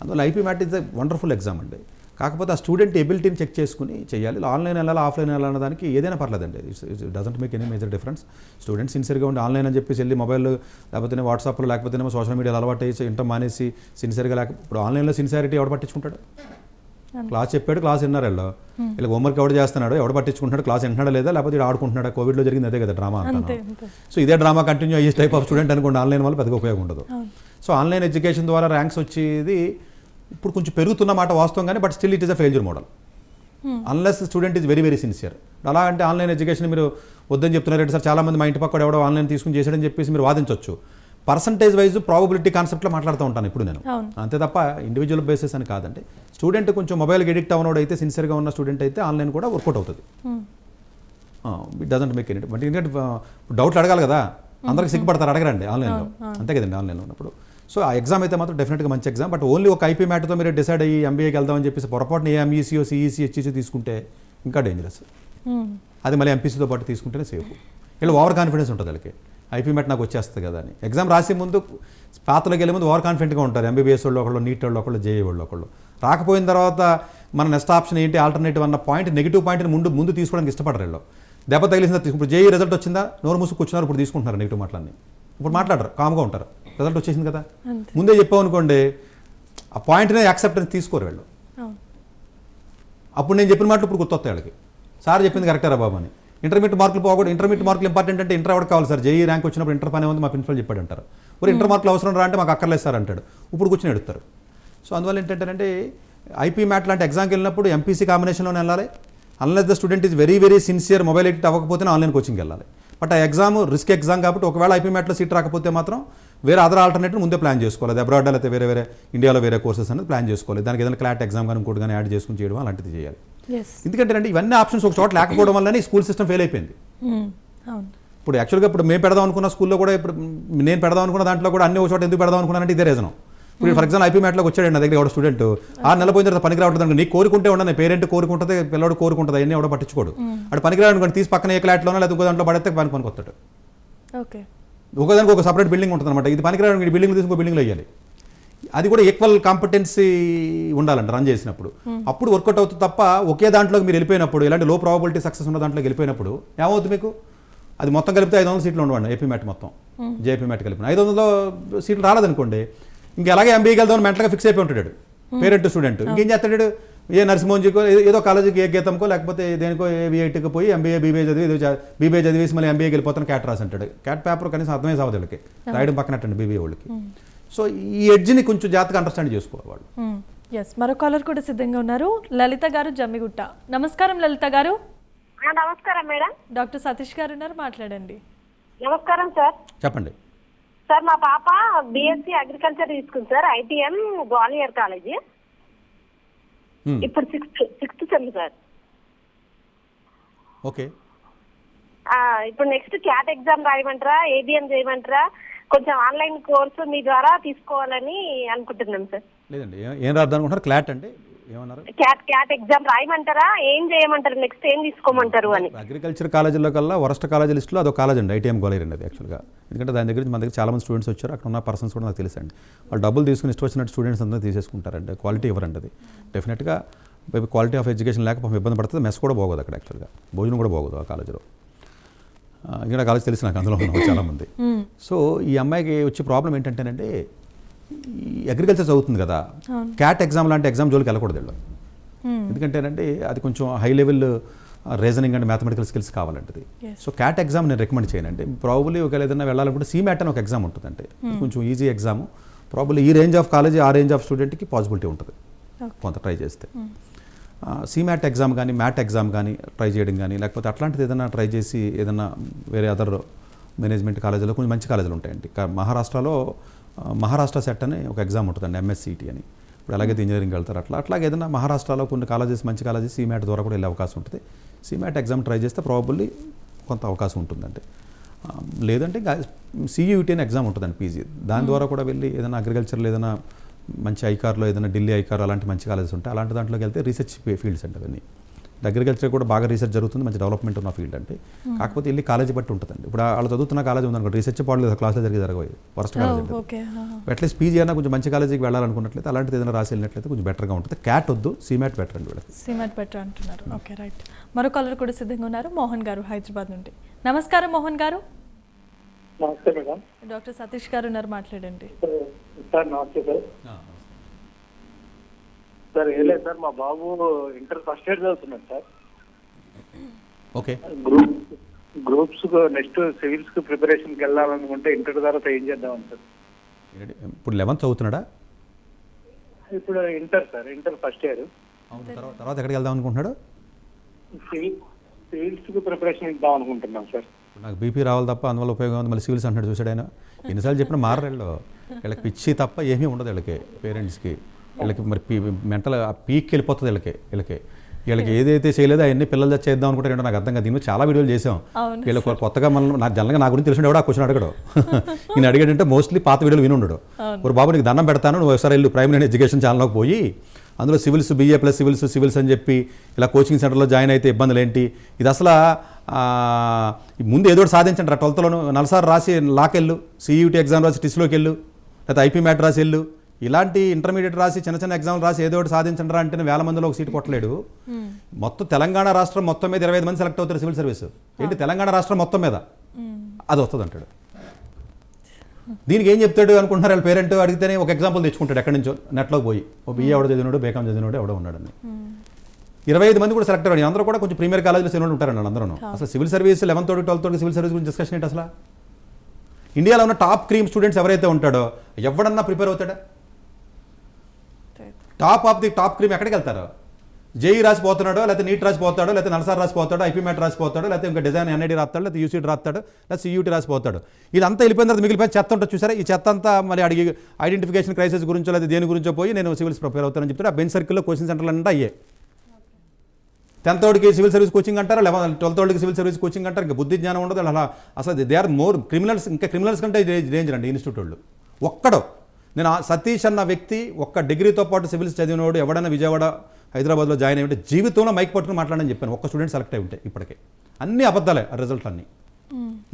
అందువల్ల IPMAT is a wonderful exam అండి. కాకపోతే ఆ స్టూడెంట్ ఎబిలిటీని చెక్ చేసుకుని చేయాలి. ఆన్లైన్ వెళ్ళాలి ఆఫ్లైన్ వెళ్ళాలన్న దానికి ఏదైనా పర్లేదండి. It doesn't make any major difference. Student సిన్సియర్గా ఉండి ఆన్లైన్ అని చెప్పేసి వెళ్ళి మొబైల్ లేకపోతే వాట్సాప్లో లేకపోతే సోషల్ మీడియాలో అలవాటు అయ్యి ఇంటర్ మానేసి సిన్సియర్గా ఇప్పుడు ఆన్లైన్లో సిన్సియారిటీ ఎవడు పట్టించుకుంటాడు? క్లాస్ చెప్పాడు, క్లాస్ విన్నారు వీళ్ళు హోంవర్క్ ఎవడు చేస్తున్నాడు, ఎవడు పట్టించుకుంటున్నాడు, క్లాస్ వింటున్నాడా లేదా, లేకపోతే ఇటు ఆడుకుంటున్నాడా? కోవిడ్లో జరిగింది అదే కదా డ్రామా అంటాను. సో ఇదే డ్రామా కంటిన్యూ అయ్యే టైప్ ఆఫ్ స్టూడెంట్ అనుకోండి ఆన్లైన్ వల్ల పెద్దగా ఉపయోగం ఉండదు. సో ఆన్లైన్ ఎడ్యుకేషన్ ద్వారా ర్యాంక్స్ వచ్చేది ఇప్పుడు కొంచెం పెరుగుతున్న మాట వాస్తవం కానీ but still it is a failure model unless student is very very sincere. అలా అంటే ఆన్లైన్ ఎడ్యుకేషన్ మీరు వద్దని చెప్తున్నారు సార్, చాలామంది మా ఇంటి పక్కన ఎవడో ఆన్లైన్ తీసుకుని చేశాడని చెప్పేసి మీరు వాదించవచ్చు. పర్సంటేజ్ వైజ్ ప్రాబబిలిటీ కాన్సెప్ట్లో మాట్లాడుతూ ఉంటాను ఇప్పుడు నేను, అంతే తప్ప ఇండివిజువల్ బేసిస్ అని కాదండి. స్టూడెంట్ కొంచెం మొబైల్కి ఎడిక్ట్ అవునోడు అయితే సిన్సియర్గా ఉన్న స్టూడెంట్ అయితే ఆన్లైన్ కూడా వర్కౌట్ అవుతుంది. It doesn't make any but ఎందుకంటే డౌట్లు అడగాలి కదా, అందరికి సిగ్గుపడతారు అడగరండి ఆన్లైన్లో, అంతే కదండి ఆన్లైన్లో ఉన్నప్పుడు. సో ఆ ఎగ్జామ్ అయితే మాత్రం డెఫినెట్గా మంచి ఎగ్జామ్. బట్ ఓన్లీ ఒక ఐపీ మ్యాట్తో మీరు డిసైడ్ అయ్యి ఎంబీఏకి వెళ్దామని చెప్పేసి పొరపాటున ఎంఈసీఓ సిఈసీ హెచ్ఈసీ తీసుకుంటే ఇంకా డేంజరస్. అది మళ్ళీ ఎంపీసీతో పాటు తీసుకుంటేనే సేఫ్. వీళ్ళు ఓవర్ కాన్ఫిడెన్స్ ఉంటుంది వాళ్ళకి, ఐపీ మ్యాట్ నాకు వచ్చేస్తుంది కదా అని. ఎగ్జామ్ రాసే ముందు పాత్రలోకి వెళ్ళే ముందు ఓవర్ కాన్ఫిడెంట్గా ఉంటారు. ఎంబీబీఎస్ వాళ్ళు ఒకళ్ళు, నీట్ వాళ్ళు ఒకళ్ళు, జేఈ వాళ్ళు ఒకళ్ళు. రాకపోయిన తర్వాత మన నెక్స్ట్ ఆప్షన్ ఏంటి ఆల్టర్నేటివ్ అన్న పాయింట్ నెగిటివ్ పాయింట్ని ముందు తీసుకోవడానికి ఇష్టపడరు వీళ్ళు. దెబ్బ తగిలిసిందా ఇప్పుడు జేఈ రిజల్ట్ వచ్చిందా నోరు మూసుకు కూర్చున్నారు, ఇప్పుడు తీసుకుంటున్నారు నెగిటివ్ మాటలన్నీ. ఇప్పుడు మాట్లాడరు, కామ్గా ఉంటారు, రిజల్ట్ వచ్చేసింది కదా. ముందే చెప్పావు అనుకోండి ఆ పాయింట్నే యాక్సెప్టెన్స్ తీసుకోరు వీళ్ళు. అప్పుడు నేను చెప్పిన మాటలు ఇప్పుడు గుర్తొస్తాయి వాళ్ళకి, సార్ చెప్పింది కరెక్టరా బాబు అని. ఇంటర్మీడియట్ మార్కులు పోకూడదు, ఇంటర్మీడియట్ మార్కులు ఇంపార్టెంట్ అంటే ఇంటర్ ఎవరికి కావాలి సార్, జేఈ ర్యాంక్ వచ్చినప్పుడు ఇంటర్ పని ఉంది మా ప్రిన్సిపల్ చెప్పాడు అంటారు. మరి ఇంటర్ మార్కులు అవసరం రా అంటే మాకు అక్కర్లేదు సార్ అంటాడు, ఇప్పుడు కూర్చొని ఎడుతారు. సో అందువల్ల ఏంటంటే ఐపీ మ్యాట్ లాంటి ఎగ్జామ్కి వెళ్ళినప్పుడు ఎంపీసీ కాంబినేషన్లోనే వెళ్ళాలి. Unless the student is very very sincere, mobile addict అవ్వకపోతేనే ఆన్లైన్ కోచింగ్కి వెళ్ళాలి. బట్ ఆ ఎగ్జామ్ రిస్క్ ఎగ్జామ్ కాబట్టి ఒకవేళ ఐపీ మ్యాట్లో సీట్ రాకపోతే మాత్రం వేరే అదర్ ఆల్టర్నేటివ్ ముందే ప్లాన్ చేసుకోవాలి. అది అబ్రాడ్ అయితే వేరే ఇండియాలో వేరే కోర్సెస్ అనేది ప్లాన్ చేసుకోవాలి. దానికి ఏదైనా క్లాట్ ఎగ్జామ్ కానీ ఇంకోటి కానీ యాడ్ చేసుకుని చేయడం అలాంటిది చేయాలి. ఎందుకంటే అంటే ఇవన్నీ ఆప్షన్స్ ఒక చోట లేకపోవడం వల్లనే స్కూల్ సిస్టమ్ ఫెయిల్ అయిపోయింది. ఇప్పుడు యాక్చువల్గా ఇప్పుడు మేము పెడదాం అనుకున్న స్కూల్లో కూడా ఇప్పుడు నేను పెడదాం అనుకున్న దాంట్లో కూడా అన్ని ఒక చోట ఎందుకు పెడదాం అనుకున్నానంటే ఇదే రీజన్. ఇప్పుడు ఫర్ ఎగ్జాంపుల్ ఐపీ మ్యాట్లోకి వచ్చాడు నా దగ్గర ఎవడ స్టూడెంట్ 6 నెలల పోయిన తర్వాత పనికి రావట్లేదు. నీకు కోరుకుంటే ఉండదు, పేరెంట్ కోరుకుంటుంది, పిల్లడు కోరుకుంటుంది, అవన్నీ ఎవడో పట్టించుకోడు. అటు పనికి రావడానికి తీసి పక్కన ఏ క్లాట్లోనో లేదా ఇంకో దాంట్లో పడితే పనికి వస్తాడు. ఒకదానికి ఒక సపరేట్ బిల్డింగ్ ఉంటుంది అనమాట. ఇది పనికి రావడానికి బిల్డింగ్ తీసుకు బిల్డింగ్లో వేయాలి. అది కూడా ఈక్వల్ కాంపిటెన్సీ ఉండాలంట రన్ చేసినప్పుడు, అప్పుడు వర్కౌట్ అవుతుంది. తప్ప ఒకే దాంట్లోకి మీరు వెళ్ళిపోయినప్పుడు ఇలాంటి లో ప్రాబబిలిటీ సక్సెస్ ఉన్న దాంట్లోకి వెళ్ళిపోయినప్పుడు ఏమవుతుంది మీకు? అది మొత్తం కలిపితే 500 సీట్లు ఉండవండి ఏపీ మ్యాట్ మొత్తం, జేపీ మ్యాట్ కలిపిన 500 సీట్లు రాలేదనుకోండి, ఇంకా అలాగే ఎంబీఏకి వెళ్దామని మెంటల్గా ఫిక్స్ అయిపోయి ఉంటాడు పేరెంట్ స్టూడెంట్. ఇంకేం చేస్తాడు? ఏ నర్సింహోంజీకో ఏదో కాలేజీకి ఏ గీతంకో లేకపోతే దేనికో ఏవిఐటీకి పోయి ఎంబీఏ బీబీఏ చదివేసి మళ్ళీ ఎంబీఏకి వెళ్ళిపోతాను క్యాట్ రాసి అంటాడు. క్యాట్ పేపర్ కనీసం అర్థమే సావదు వీళ్ళకి, రాయడం పక్కనట్టండి బీబీఏ వాళ్ళకి. సో ఈ ఎడ్జ్ని కొంచెం జాగ్రత్తగా అండర్స్టాండ్ చేసుకోవాలి వాళ్ళు. మరో కాలర్ కూడా సిద్ధంగా ఉన్నారు, లలిత గారు జమ్మిగుట్ట. నమస్కారం లలిత గారు. నమస్కారం మేడం. డాక్టర్ సతీష్ గారు ఉన్నారు, మాట్లాడండి. నమస్కారం సార్. చెప్పండి. సార్ మా పాప బిఎస్సి అగ్రికల్చర్ తీసుకుంది సార్, ఐటీఎం గ్వాలియర్ కాలేజీ. ఇప్పుడు సిక్స్త్ సెమ్ సార్. ఓకే. ఇప్పుడు నెక్స్ట్ క్యాట్ ఎగ్జామ్ రాయమంటారా, ఏబిఎం చేయమంటారా? కొంచెం ఆన్లైన్ కోర్సు మీ ద్వారా తీసుకోవాలని అనుకుంటున్నాం సార్. లేదండి, ఏం రాద్దాం అనుకుంటారు? క్లాట్ అంటే ఏమన్నారు? క్యాట్ ఎగ్జామ్ రాయమంటారా, ఏం చేయమంటారు, నెక్స్ట్ ఏం తీసుకోమంటారు అని. అగ్రికల్చర్ కాలేజీలో కల్లా వరస్ట్ కాలేజ్ లిస్టులో అదొక కాలేజ్ అండి, ఐటీఎం గ్వాలియర్ అండి. అది యాక్చువల్గా ఎందుకంటే దాని దగ్గర మన దగ్గర చాలా మంది స్టూడెంట్స్ వచ్చారు, అక్కడ ఉన్న పర్సన్స్ కూడా నాకు తెలుసండి. వాళ్ళు డబ్బులు తీసుకుని ఇష్టం వచ్చినట్టు స్టూడెంట్స్ అందరూ తీసేసుకుంటారండి, క్వాలిటీ ఇవ్వరండి. అది డెఫినెట్గా క్వాలిటీ ఆఫ్ ఎడ్యుకేషన్ లేక ఇబ్బంది పడుతుంది. మెస్ కూడా బాగోదు అక్కడ, యాక్చువల్గా భోజనం కూడా బాగోదు ఆ కాలేజీలో. ఇంకా కాలేజ్ తెలిసి నాకు అందులో ఉన్నాం చాలామంది. సో ఈ అమ్మాయికి వచ్చే ప్రాబ్లం ఏంటంటేనంటే, ఈ అగ్రికల్చర్ చదువుతుంది కదా, క్యాట్ ఎగ్జామ్ లాంటి ఎగ్జామ్ జోలికి వెళ్ళకూడదు వీళ్ళు. ఎందుకంటేనంటే అది కొంచెం high level reasoning and mathematical skills కావాలంటది. సో క్యాట్ ఎగ్జామ్ నేను రికమెండ్ చేయనండి. ప్రాబబ్లీ ఒకవేళ ఏదైనా వెళ్ళాలనుకుంటే సీమ్యాట్ అని ఒక ఎగ్జామ్ ఉంటుందంటే, కొంచెం ఈజీ ఎగ్జామ్. ప్రాబబ్లీ ఈ రేంజ్ ఆఫ్ కాలేజ్ ఆ రేంజ్ ఆఫ్ స్టూడెంట్కి పాసిబిలిటీ ఉంటుంది కొంత ట్రై చేస్తే. సీమ్యాట్ ఎగ్జామ్ కానీ మ్యాట్ ఎగ్జామ్ కానీ ట్రై చేయడం కానీ, లేకపోతే అట్లాంటిది ఏదైనా ట్రై చేసి ఏదైనా వేరే అదర్ మేనేజ్మెంట్ కాలేజీలో కొంచెం మంచి కాలేజీలు ఉంటాయండి. మహారాష్ట్రలో మహారాష్ట్ర సెట్ అని ఒక ఎగ్జామ్ ఉంటుందండి, ఎంఎస్సిటీ అని. ఇప్పుడు అలాగైతే ఇంజనీరింగ్ వెళ్తారు, అట్లాగే ఏదైనా మహారాష్ట్రలో కొన్ని కాలేజెస్ మంచి కాలేజెస్ సీమ్యాట్ ద్వారా కూడా వెళ్ళే అవకాశం ఉంటుంది. సీమ్యాట్ ఎగ్జామ్ ట్రై చేస్తే ప్రాబబ్లీ కొంత అవకాశం ఉంటుందండి. లేదంటే ఇంకా సియూటీ అని ఎగ్జామ్ ఉంటుందండి, పీజీ. దాని ద్వారా కూడా వెళ్ళి ఏదైనా అగ్రికల్చర్లో ఏదైనా మంచి ఐకార్లో ఏదైనా ఢిల్లీ ఐకార్ అలాంటి మంచి కాలేజెస్ ఉంటాయి, అలాంటి దాంట్లోకి వెళ్తే రీసెర్చ్ ఫీల్డ్స్ అంటే అవన్నీ. అగ్రికల్చర్ కూడా బాగా రీసెర్చ్ జరుగుతుంది, మంచి డెవలప్మెంట్ ఉన్న ఫీల్డ్ అంటే. కాకపోతే వెళ్ళి కాలేజీ బట్టి ఉంటుందండి. ఇప్పుడు వాళ్ళు చదువుతున్న కాలేజ్ ఉందనుకో, రీసెర్చ్ పాడలేదు, క్లాసులు జరగబోయే వరస్ట్ కాలేజ్ అంటే. అట్లీస్ట్ పీజీ అయినా కొంచెం మంచి కాలేజీకి వెళ్ళాలనుకున్నట్లయితే అలాంటిది ఏదైనా రాసి వెళ్ళినట్లయితే కొంచెం బెటర్గా ఉంటుంది. క్యాట్ వద్దు, సీమ్యాట్ బెటర్ అండి వీళ్ళకి. సీమ్యాట్ బెటర్ అంటున్నారు. Okay, right. మరో కాలర్ కూడా సిద్ధంగా ఉన్నారు, మోహన్ గారు హైదరాబాద్ నుండి. నమస్కారం మోహన్ గారు. నమస్తే మేడం. డాక్టర్ సతీష్ గారు ఉన్నారు, మాట్లాడండి. సార్ నమస్తే సార్. సార్ ఏం లేదు సార్, మా బాబు ఇంటర్ ఫస్ట్ ఇయర్ చదువుతున్నాడు sir. Okay. Groups next civils కు ప్రిపరేషన్కి వెళ్ళాలనుకుంటే ఇంటర్ తర్వాత ఏం చేద్దామని సార్. ఇప్పుడు 11th చదువుతున్నాడా? ఇప్పుడు inter sir, inter first year. తర్వాత ఎక్కడికి వెళ్దాం అనుకుంటున్నాడు? సివిల్స్ కు ప్రిపరేషన్ ఇద్దాం అనుకుంటున్నాం సార్. నాకు బీపీ రావాలి తప్ప అందువల్ల ఉపయోగం ఉంది, మళ్ళీ సివిల్స్ అంటున్నాడు. చూసాడు ఆయన ఎన్నిసార్లు చెప్పినా మారరేళ్ళు. వీళ్ళకి పిచ్చి తప్ప ఏమీ ఉండదు వీళ్ళకి, పేరెంట్స్కి. వీళ్ళకి మరి మెంటల్ పీక్కి వెళ్ళిపోతుంది వీళ్ళకి ఏదైతే చేయలేదో అవన్నీ పిల్లలు చేద్దాం అనుకుంటే నాకు అర్థం కాదు. దీని చాలా వీడియోలు చేసాం. వీళ్ళకి కొత్తగా మనం నాకు జనరల్గా నా గురించి తెలిసిన కూడా ఆ క్వశ్చన్ అడగడు. నేను అడిగాడంటే మోస్ట్లీ పాత వీడియోలు విని ఉండడు. ఒక బాబు నీకు దండం పెడతాను, నువ్వు ఒకసారి వెళ్ళి ప్రైమరీ ఎడ్యుకేషన్ ఛానల్లోకి పోయి అందులో సివిల్స్ BA ప్లస్ సివిల్స్ అని చెప్పి ఇలా కోచింగ్ సెంటర్లో జాయిన్ అయితే ఇబ్బందులు ఏంటి, ఇది అసలు ముందు ఏదో సాధించండి. 12th నలసారి రాసి లాకెళ్ళు, CUT ఎగ్జామ్ రాసి టిస్లోకి వెళ్ళు, లేకపోతే IP మ్యాట్ రాసి వెళ్ళు, ఇలాంటి ఇంటర్మీడియట్ రాసి చిన్న ఎగ్జామ్లు రాసి ఏదో ఒకటి సాధించండి రా అంటే వేల మందిలో ఒక సీటు కొట్టలేడు. మొత్తం తెలంగాణ రాష్ట్రం మొత్తం మీద 25 మంది సెలెక్ట్ అవుతారు సివిల్ సర్వీస్. ఏంటి తెలంగాణ రాష్ట్రం మొత్తం మీద అది వస్తుంది అంటాడు. దీనికి ఏం చెప్తాడు అనుకుంటున్నారు వాళ్ళ పేరెంట్? అడిగితేనే ఒక ఎగ్జాంపుల్ తెచ్చుకుంటాడు ఎక్కడి నుంచో, నెట్లోకి పోయి ఓ BA ఎవడో చదివినాడు, BCom చదివినాడు ఎవడో ఉన్నాడని. 25 మంది కూడా సెలెక్ట్ అయ్యాడు. అందరూ కూడా కొంచెం ప్రీమియర్ కాలేజ్లో చదివిన ఉంటారండి అందరూ. అసలు civil service 11th 12th civil service గురించి డిస్కషన్ ఏంటి అసలు? ఇండియాలో ఉన్న టాప్ క్రీమ్ స్టూడెంట్స్ ఎవరైతే ఉంటాడో ఎవడన్నా ప్రిపేర్ అవుతాడా? Top of the top cream ఎక్కడికి వెళ్తారు? JEE రాసిపోతున్నాడో, లేకపోతే నీట్ రాసిపోతాడో, లేకపోతే నల్సార్ రాసిపోతాడో, IP మ్యాట్ రాసిపోతాడో, లేకపోతే ఇంకా డిజైన్ NID రాస్తాడు, లేకపోతే UCT రాస్తాడు, లేకపోతే CUT రాసిపోతాడు. ఇదంతా వెళ్ళిపోయిన తర్వాత మిగిలిపోయిన చెత్త ఉంటుంది చూసారా, ఈ చెత్త అంతా మళ్ళీ అడిగి ఐడెంటిఫికేషన్ క్రైసిస్ గురించో లేదా దేని గురించో పోయి నేను సివిల్స్ ప్రిపేర్ అవుతానని చెప్తాడు. ఆ బెంచ్ సర్కిల్లో కోచింగ్ సెంటర్లు అంటే అయ్యే. 10th సివిల్ సర్వీస్ కోచింగ్ అంటారు, 12th సివిల్ సర్వీస్ కోచింగ్ అంటారు. ఇంకా బుద్ధి జ్ఞానం ఉండదు అలా. అసలు దే ఆర్ మోర్ క్రిమినల్స్, ఇంకా క్రిమినల్స్ కంటే డేంజర్ అండి ఇన్స్టిట్యూట్ వాళ్ళు. ఒక్కడో నేను సతీష్ అన్న వ్యక్తి ఒక్క డిగ్రీతో పాటు సివిల్స్ చదివినోడు ఎవడైనా విజయవాడ హైదరాబాద్లో జాయిన్ అయ్యి ఉంటే జీవితంలో మైక్ పట్టుకుని మాట్లాడని చెప్పాను. ఒక్క స్టూడెంట్ సెలెక్ట్ అయి ఉంటే ఇప్పటికే అన్ని అబద్ధాలే ఆ రిజల్ట్ అన్నీ.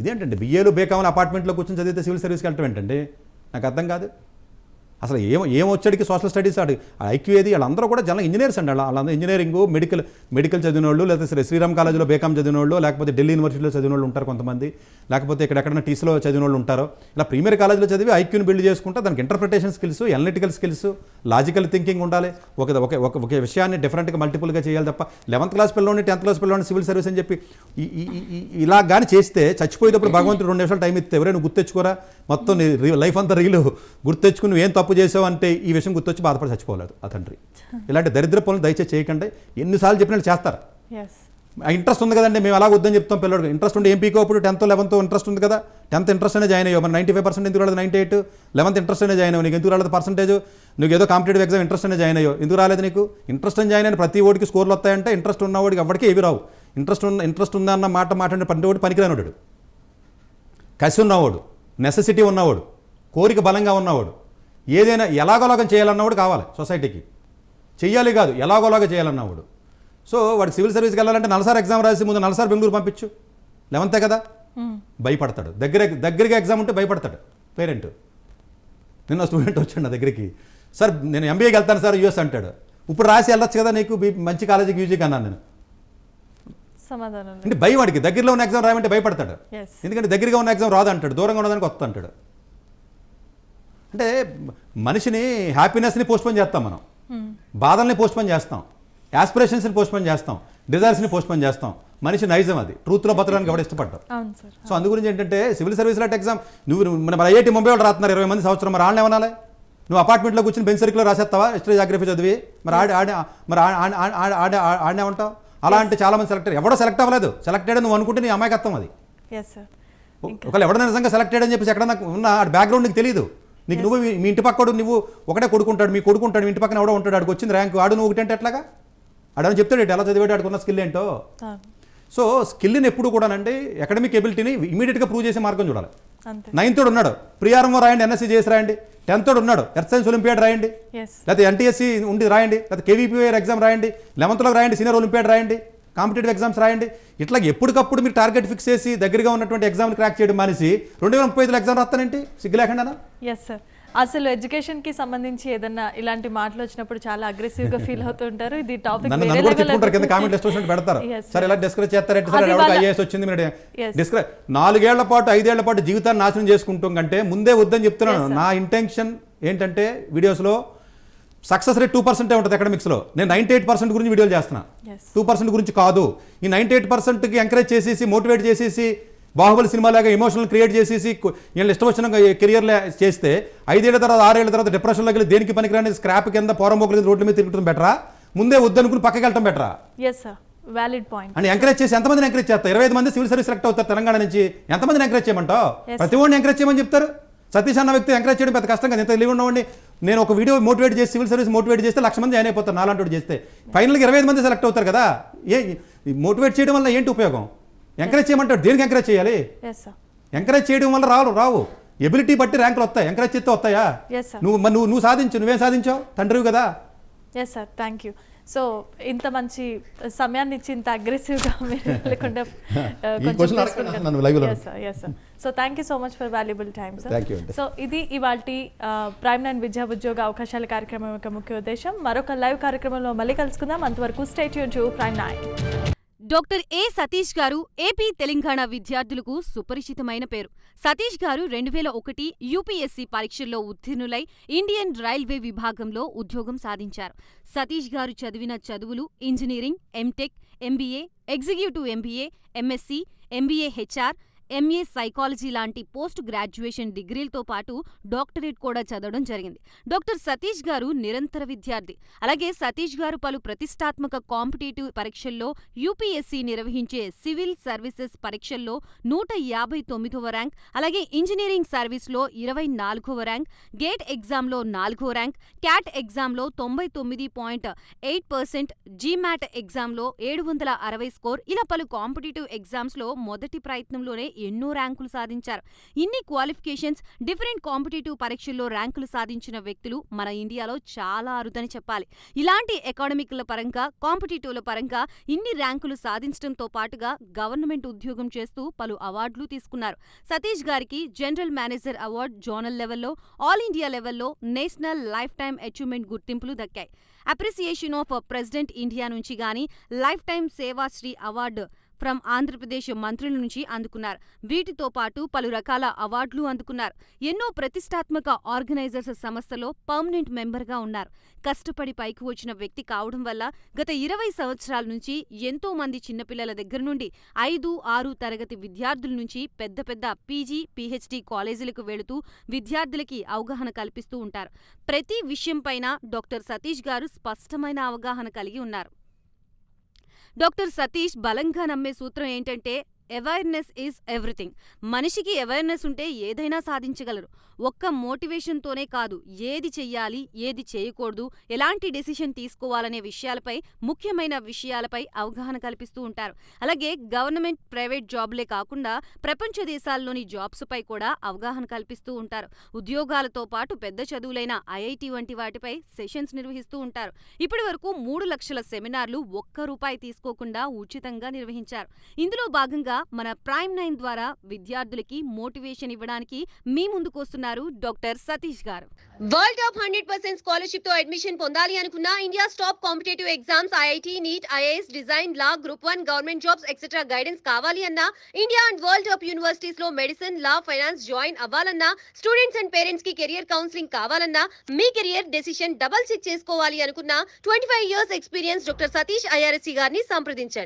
ఇదేంటండి BAలు BCom అపార్ట్మెంట్లో కూర్చొని చదివితే సివిల్ సర్వీస్కి వెళ్ళటం ఏంటండి? నాకు అర్థం కాదు. అసలు ఏమొచ్చాడికి సోషల్ స్టడీస్ IQ ఏది? వాళ్ళందరూ కూడా జనరల్ ఇంజనీర్స్ అండి. వాళ్ళందరూ ఇంజనీరింగ్ మెడికల్ చదివిన వాళ్ళు, లేకపోతే శ్రీరామ్ కాలేజీలో BCom చదివిన వాళ్ళు, లేకపోతే ఢిల్లీ యూనివర్సిటీలో చదివిన వాళ్ళు ఉంటారు కొంతమంది, లేకపోతే ఎక్కడెక్కడ టీసీలో చదివిన వాళ్ళు ఉంటారు. ఇలా ప్రీమియర్ కాలేజీలో చదివి IQని బిల్డ్ చేసుకుంటే దానికి interpretation skills, analytical skills, logical thinking ఉండాలి. ఒక విషయాన్ని డిఫరెంట్గా మల్టిపుల్గా చేయాలి తప్ప 11th క్లాస్ పిల్లలోని 10th క్లాస్ పిల్లలోని సివిల్ సర్వీస్ అని చెప్పి ఇలా కానీ చేస్తే చచ్చిపోయేటప్పుడు భగవంతుడు 2 నిమిషాలు టైం ఇస్తే ఎవరైనా గుర్తెచ్చుకోరా? మొత్తం లైఫ్ అంతా రీలు గుర్తెచ్చుకుని నువ్వేం తప్పు చేసావు అంటే ఈ విషయం గుర్తొచ్చి బాధపడి చచ్చిపోలేదు ఆ తండ్రి. ఇలాంటి దరిద్ర పనులు దయచేసి చేయకండి. ఎన్నిసార్లు చెప్పినట్టు చేస్తారు. ఇంట్రెస్ట్ ఉంది కదండి, మేము అలా వద్దని చెప్తాం పిల్లడికి. ఇంట్రెస్ట్ ఉండి ఏం పీకో ఇప్పుడు 10th 11th ఇంట్రెస్ట్ ఉంది కదా, 10th ఇంట్రెస్ట్ అనే జాయిన్ అయ్యో. మరి 95% ఎందుకు రాలేదు, 98, 11th ఇంట్రెస్ట్ అనే జాయిన్ అయ్యో. నీకు ఎందుకు రాలేదు పర్సెంటేజ్? నువ్వు ఏదో కాంపిటేటివ్ ఎగ్జామ్ ఇంట్రెస్ట్ అనే జాయిన్ అయ్యో, ఎందుకు రాలేదు నీకు? ఇంట్రెస్ట్ అని జాయిన్ అయిన ప్రతి ఓడికి స్కోర్లు వస్తాయంటే ఇంట్రెస్ట్ ఉన్నవాడికి ఎవరికి ఏవి రావు. ఇంట్రెస్ట్ ఉందన్న మాట మాట్లాడిన ప్రతి ఓడి పనికిరానోడు, కసి ఉన్నవాడు, నెసెసిటీ ఉన్నవాడు, కోరిక బలంగా ఉన్నవాడు, ఏదైనా ఎలాగోలాగం చేయాలన్నవాడు కావాలి సొసైటీకి. చెయ్యాలి కాదు, ఎలాగోలాగా చేయాలన్నవాడు. సో వాడు సివిల్ సర్వీస్కి వెళ్ళాలంటే నలసారి ఎగ్జామ్ రాసి ముందు నలసారి బెంగళూరు పంపించు, 11th కదా, భయపడతాడు. దగ్గరగా ఎగ్జామ్ ఉంటే భయపడతాడు పేరెంట్. నిన్న స్టూడెంట్ వచ్చాడు నా దగ్గరికి, సార్ నేను ఎంబీఏకి వెళ్తాను సార్ యూఎస్ అంటాడు. ఇప్పుడు రాసి వెళ్ళొచ్చు కదా నీకు మంచి కాలేజీకి యూజీకి అన్నాను నేను. సమాధానం అంటే భయం వాడికి, దగ్గరలో ఉన్న ఎగ్జామ్ రాయమంటే భయపడతాడు. ఎందుకంటే దగ్గరగా ఉన్న ఎగ్జామ్ రాదు అంటాడు, దూరంగా ఉన్నదానికి వస్తా అంటాడు. అంటే మనిషిని హ్యాపీనెస్ని పోస్ట్పోన్ చేస్తాం మనం, బాధల్ని పోస్ట్పోన్ చేస్తాం, యాస్పిరేషన్స్ని పోస్ట్పోన్ చేస్తాం, డిజైర్స్ని పోస్ట్పోన్ చేస్తాం. మనిషి నైజం అది, ట్రూత్లో బతకడానికి ఎవరు ఇష్టపడ్డారు. సో అందు గురించి ఏంటంటే సివిల్ సర్వీస్ లాంటి ఎగ్జామ్ మన ఐఐటి ముంబై వాళ్ళు రాస్తున్నారు 20 మంది సంవత్సరం. మరి ఆడనే ఏమనాలి? నువ్వు అపార్ట్మెంట్లో కూర్చొని బెంచ్ సర్కిల్లో రాసేస్తావా హిస్టరీ జాగ్రఫీ చదివి? మరి ఆడనే ఉంటావు. అలా అంటే చాలా మంది సెలెక్ట్ ఎవడో సెలెక్ట్ అవ్వలేదు, సెలెక్టెడ్ నువ్వు అనుకుంటే నీ అమాయకత్వం అది. ఒకవేళ ఎవడైనా నిజంగా సెలెక్టెడ్ అని చెప్పేసి ఎక్కడ నాకు ఉన్న బ్యాక్గ్రౌండ్ నీకు తెలియదు. నీకు నువ్వు మీ ఇంటి పక్కడు నువ్వు ఒకటే కొడుకుంటాడు, మీ కొడుకుంటాడు, మీ ఇంటి పక్కన ఎవడో ఉంటాడు, ఆడికి వచ్చింది ర్యాంకు, ఆడు నువ్వు ఒకటి అంటే ఎట్లాగా? ఆడని చెప్తాడు ఎలా చదివాడు, ఆడుకున్న స్కిల్ ఏంటో. సో స్కిల్ని ఎప్పుడు కూడానండి అకాడమిక్ ఎబిలిటీని ఇమీడియట్గా ప్రూవ్ చేసే మార్గం చూడాలి. 9th ఉన్నాడు, ప్రియారంభం రాయండి, ఎన్ఎస్సీ చేసి రాయండి. 10th ఉన్నాడు, ఎర్త్ సైన్స్ ఒలింపియాడ్ రాయండి, లేకపోతే ఎన్టీఎస్సీ ఉండి రాయండి, లేకపోతే కేవీపీఐఆర్ ఎగ్జామ్ రాయండి, 11th రాయండి, సీనియర్ ఒలింపియాడ్ రాయండి, కాంపిటేటివ్ ఎగ్జామ్స్ రాయండి. ఇట్లా ఎప్పటికప్పుడు మీరు టార్గెట్ ఫిక్స్ చేసి దగ్గరగా ఉన్నటువంటి ఎగ్జామ్ని క్రాక్ చేయడం మానేసి 2035 ఎగ్జామ్ రాస్తానంటే సిగ్గు లేకుండా. ఎస్ సార్, అసలు ఎడ్యుకేషన్ కి సంబంధించి ఏదన్నా ఇలాంటి మాటలు వచ్చినప్పుడు చాలా అగ్రెసివ్ గా ఫీల్ అవుతుంటారు. ఇది టాపిక్ నన్ను కూడా తిట్టుకుంటారు, కింద కామెంట్ ఎస్టోషన్ పెడతారు. సరే ఇలా డిస్కరేజ్ చేస్తారంటే సరే ఎవరికి ఐఏఎస్ వచ్చింది మీరు డిస్కరేజ్ 4 ఏళ్ల పాటు 5 ఏళ్ల పాటు జీవితాన్ని నాశనం చేసుకుంటాం కంటే ముందే వద్దని చెప్తున్నాను. నా ఇంటెన్షన్ ఏంటంటే వీడియోస్లో సక్సెస్ రేట్ 2% ఉంటుంది అకాడమిక్స్లో. నేను 98% గురించి వీడియోలు చేస్తున్నా, 2% గురించి కాదు. ఈ 98%కి ఎంకరేజ్ చేసేసి మోటివేట్ చేసేసి బాహుబలి సినిమాలాగా ఎమోషనల్ క్రియేట్ చేసేసి వీళ్ళు ఇష్టం వచ్చిన కెరియర్లో చేస్తే 5 ఏళ్ల తర్వాత 6 ఏళ్ల తర్వాత డిప్రెషన్లోకి వెళ్ళి దేనికి పనికిరాని స్క్రాప్ కింద పోరంబోకులు రోడ్ల మీద తిరుగుతుంది బెటరా, ముందే వద్దనుకుని పక్కకి వెళ్ళటం బెటరా అని ఎంకరేజ్ చేసి ఎంతమందిని ఎంకరేజ్ చేస్తారు? 25 మంది సివిల్ సర్వీస్ సెలెక్ట్ అవుతారు తెలంగాణ నుంచి, ఎంతమందిని ఎంకరేజ్ చేయమంటావు? ప్రతి ఒడిని ఎంకరేజ్ చేయమని చెప్తారు. సతీష్ అన్న వ్యక్తి ఎంకరేజ్ చేయడం పెద్ద కష్టం కదా, ఎంత తెలివి ఉన్నవాడిని. నేను ఒక వీడియో మోటివేట్ చేసి సివిల్ సర్వీస్ మోటివేట్ చేస్తే 1,00,000 మంది జాయిన్ అయిపోతారు, నాలాంటి చేస్తే ఫైనల్గా 25 మంది సెలెక్ట్ అవుతారు కదా. మోటివేట్ చేయడం వల్ల ఏంటి ఉపయోగం? ఎంకరేజ్ చేయమంటాడు, దేనికి ఎంకరేజ్ చేయాలి? ఎంకరేజ్ చేయడం వల్ల రావు, ఎబిలిటీ బట్టి ర్యాంకులు వస్తాయి, ఎంకరేజ్ చేస్తే వస్తాయా? నువ్వు సాధించు, నువ్వేం సాధించావు? తండ్రివి కదా. Yes sir, thank you. So ఇంత మంచి సమయాన్ని ఇచ్చి ఇంత అగ్రెసివ్గా మీరు లేకుండా so thank you so much for valuable time sir. So ఇది ఇవాల్టి ప్రైమ్ 9 విద్యా ఉద్యోగ అవకాశాల కార్యక్రమం యొక్క ముఖ్య ఉద్దేశం. మరొక లైవ్ కార్యక్రమంలో మళ్ళీ కలుసుకుందాం. అంతవరకు stay tune to prime 9. Doctor ఏ సతీష్ గారు ఏపీ తెలంగాణ విద్యార్థులకు సుపరిచితమైన పేరు. సతీష్ గారు 2001 యూపీఎస్సీ పరీక్షల్లో ఉత్తీర్ణులై ఇండియన్ రైల్వే విభాగంలో ఉద్యోగం సాధించారు. సతీష్ గారు చదివిన చదువులు engineering, MTech, MBA, executive MBA, MSc, MBA HR, MA psychology లాంటి పోస్ట్ గ్రాడ్యుయేషన్ డిగ్రీలతో పాటు డాక్టరేట్ కూడా చదవడం జరిగింది. డాక్టర్ సతీష్ గారు నిరంతర విద్యార్థి. అలాగే సతీష్ గారు పలు ప్రతిష్టాత్మక కాంపిటేటివ్ పరీక్షల్లో యూపీఎస్సీ నిర్వహించే సివిల్ సర్వీసెస్ పరీక్షల్లో 159వ ర్యాంక్, అలాగే ఇంజనీరింగ్ సర్వీస్లో 24వ ర్యాంక్, గేట్ ఎగ్జామ్లో 4వ ర్యాంక్, క్యాట్ ఎగ్జామ్లో 99.8%, జీమాట్ ఎగ్జామ్లో 760 స్కోర్, ఇలా పలు కాంపిటేటివ్ ఎగ్జామ్స్లో మొదటి ప్రయత్నంలోనే ఎన్నో ర్యాంకులు సాధించారు. ఇన్ని క్వాలిఫికేషన్స్, డిఫరెంట్ కాంపిటేటివ్ పరీక్షల్లో ర్యాంకులు సాధించిన వ్యక్తులు మన ఇండియాలో చాలా అరుదని చెప్పాలి. ఇలాంటి అకాడమిక్ల పరంగా, కాంపిటేటివ్ల పరంగా ఇన్ని ర్యాంకులు సాధించడంతో పాటుగా గవర్నమెంట్ ఉద్యోగం చేస్తూ పలు అవార్డులు తీసుకున్నారు. సతీష్ గారికి జనరల్ మేనేజర్ అవార్డు జోనల్ లెవెల్లో, ఆల్ ఇండియా లెవెల్లో నేషనల్ లైఫ్ టైమ్ అచీవ్మెంట్ గుర్తింపులు దక్కాయి. అప్రిసియేషన్ ఆఫ్ ప్రెసిడెంట్ ఇండియా నుంచి గానీ life time Sevashri award from Andhra Pradesh మంత్రుల నుంచి అందుకున్నారు. వీటితో పాటు పలు రకాల అవార్డులు అందుకున్నారు. ఎన్నో ప్రతిష్టాత్మక ఆర్గనైజర్స్ సంస్థలో పర్మనెంట్ మెంబర్గా ఉన్నారు. కష్టపడి పైకి వచ్చిన వ్యక్తి కావడం వల్ల గత 20 సంవత్సరాల నుంచి ఎంతో మంది చిన్నపిల్లల దగ్గర నుండి 5, 6 తరగతి విద్యార్థుల నుంచి పెద్ద పెద్ద పీజీ, పీహెచ్డీ కాలేజీలకు వెళుతూ విద్యార్థులకి అవగాహన కల్పిస్తూ ఉంటారు. ప్రతి విషయంపైన డాక్టర్ సతీష్ గారు స్పష్టమైన అవగాహన కలిగి ఉన్నారు. డాక్టర్ సతీష్ బలంగా నమ్మే సూత్రం ఏంటంటే అవేర్నెస్ ఈజ్ ఎవ్రీథింగ్. మనిషికి అవేర్నెస్ ఉంటే ఏదైనా సాధించగలరు. ఒక్క మోటివేషన్తోనే కాదు, ఏది చెయ్యాలి, ఏది చేయకూడదు, ఎలాంటి డెసిషన్ తీసుకోవాలనే విషయాలపై, ముఖ్యమైన విషయాలపై అవగాహన కల్పిస్తూ ఉంటారు. అలాగే గవర్నమెంట్, ప్రైవేట్ జాబ్లే కాకుండా ప్రపంచ దేశాల్లోని జాబ్స్పై కూడా అవగాహన కల్పిస్తూ ఉంటారు. ఉద్యోగాలతో పాటు పెద్ద చదువులైన ఐఐటి వంటి వాటిపై సెషన్స్ నిర్వహిస్తూ ఉంటారు. ఇప్పటి వరకు 3 లక్షల సెమినార్లు ₹1 తీసుకోకుండా ఉచితంగా నిర్వహించారు. ఇందులో భాగంగా మన ప్రైమ్ 9 ద్వారా విద్యార్థులకి మోటివేషన్ ఇవ్వడానికి మీ ముందుకు వస్తున్నారు డాక్టర్ సతీష్ గారు. వరల్డ్ టాప్ 100% స్కాలర్షిప్ తో అడ్మిషన్ పొందాలి అనుకున్న India top competitive exams IIT, NEET, IAS, design, law, group 1, government jobs etcetera guidance కావాలి అన్నా, India and world top universities లో మెడిసిన్, లా, ఫైనాన్స్ జాయిన్ అవ్వాలన్నా, స్టూడెంట్స్ అండ్ పేరెంట్స్ కి career counselling కావాలన్నా, మీ కెరియర్ డెసిషన్ డబుల్ చెక్ చేసుకోవాలి అనుకున్న 25 years experience doctor Satish IRSC గారిని సంప్రదించండి.